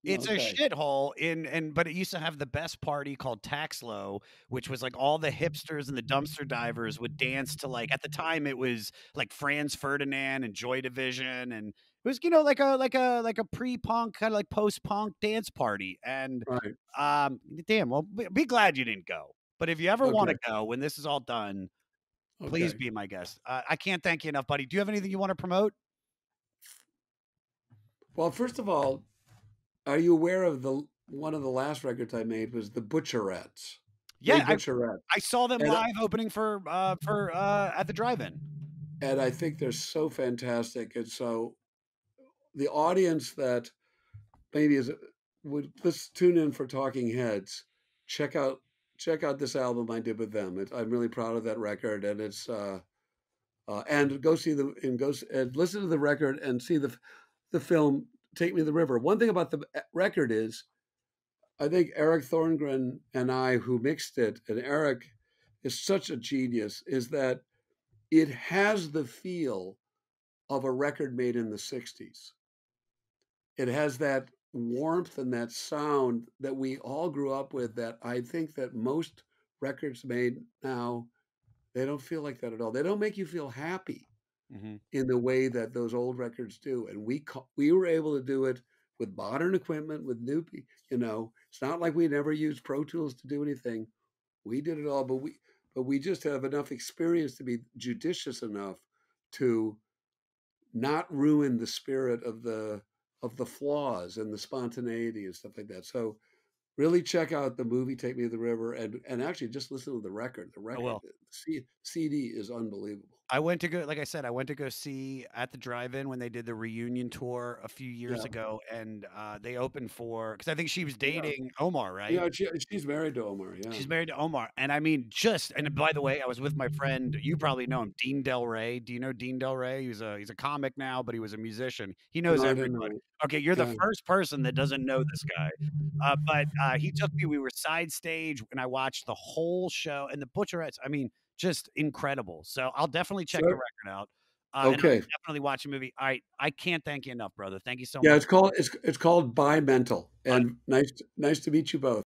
It's a Okay. shithole but it used to have the best party called Taxlow, which was like all the hipsters and the dumpster divers would dance to, like, at the time it was like Franz Ferdinand and Joy Division, and it was like a pre-punk kind of like post-punk dance party. And Right. damn, well, be glad you didn't go. But if you ever want to Okay. go when this is all done, please Okay. be my guest. I can't thank you enough, buddy. Do you have anything you want to promote? Well, first of all, are you aware of one of the last records I made was the Butcherettes? Yeah, Butcherettes. I saw them And live opening for at the drive-in. And I think they're so fantastic. And so the audience that maybe let's tune in for Talking Heads. Check out this album I did with them. I'm really proud of that record, and it's and go see and listen to the record and see the film Take Me to the River. One thing about the record is, I think Eric Thorngren and I, who mixed it, and Eric is such a genius, is that it has the feel of a record made in the 60s. It has that warmth and that sound that we all grew up with, that I think that most records made now, they don't feel like that at all. They don't make you feel happy in the way that those old records do. And we were able to do it with modern equipment, with new, it's not like we never used Pro Tools to do anything. We did it all, but we just have enough experience to be judicious enough to not ruin the spirit of the flaws and the spontaneity and stuff like that. So really check out the movie Take Me to the River, and actually just listen to the record. The record, will. the CD is unbelievable. I went to go, like I said, I went to go see at the drive-in when they did the reunion tour a few years Yeah. ago, and they opened for, because I think she was Yeah. dating Omar, right? Yeah, she's married to Omar. Yeah. She's married to Omar, and I mean, and by the way, I was with my friend. You probably know him, Dean Del Rey. Do you know Dean Del Rey? He's a comic now, but he was a musician. He knows No, I didn't know everybody. it. Okay, you're the Yeah. first person that doesn't know this guy. But he took me. We were side stage, and I watched the whole show. And the Butcherettes, I mean, just incredible. So I'll definitely check the So, record out. And I'll okay. definitely watch a movie. I can't thank you enough, brother. Thank you so Yeah, much. it's called Bi Mental, and nice to meet you both.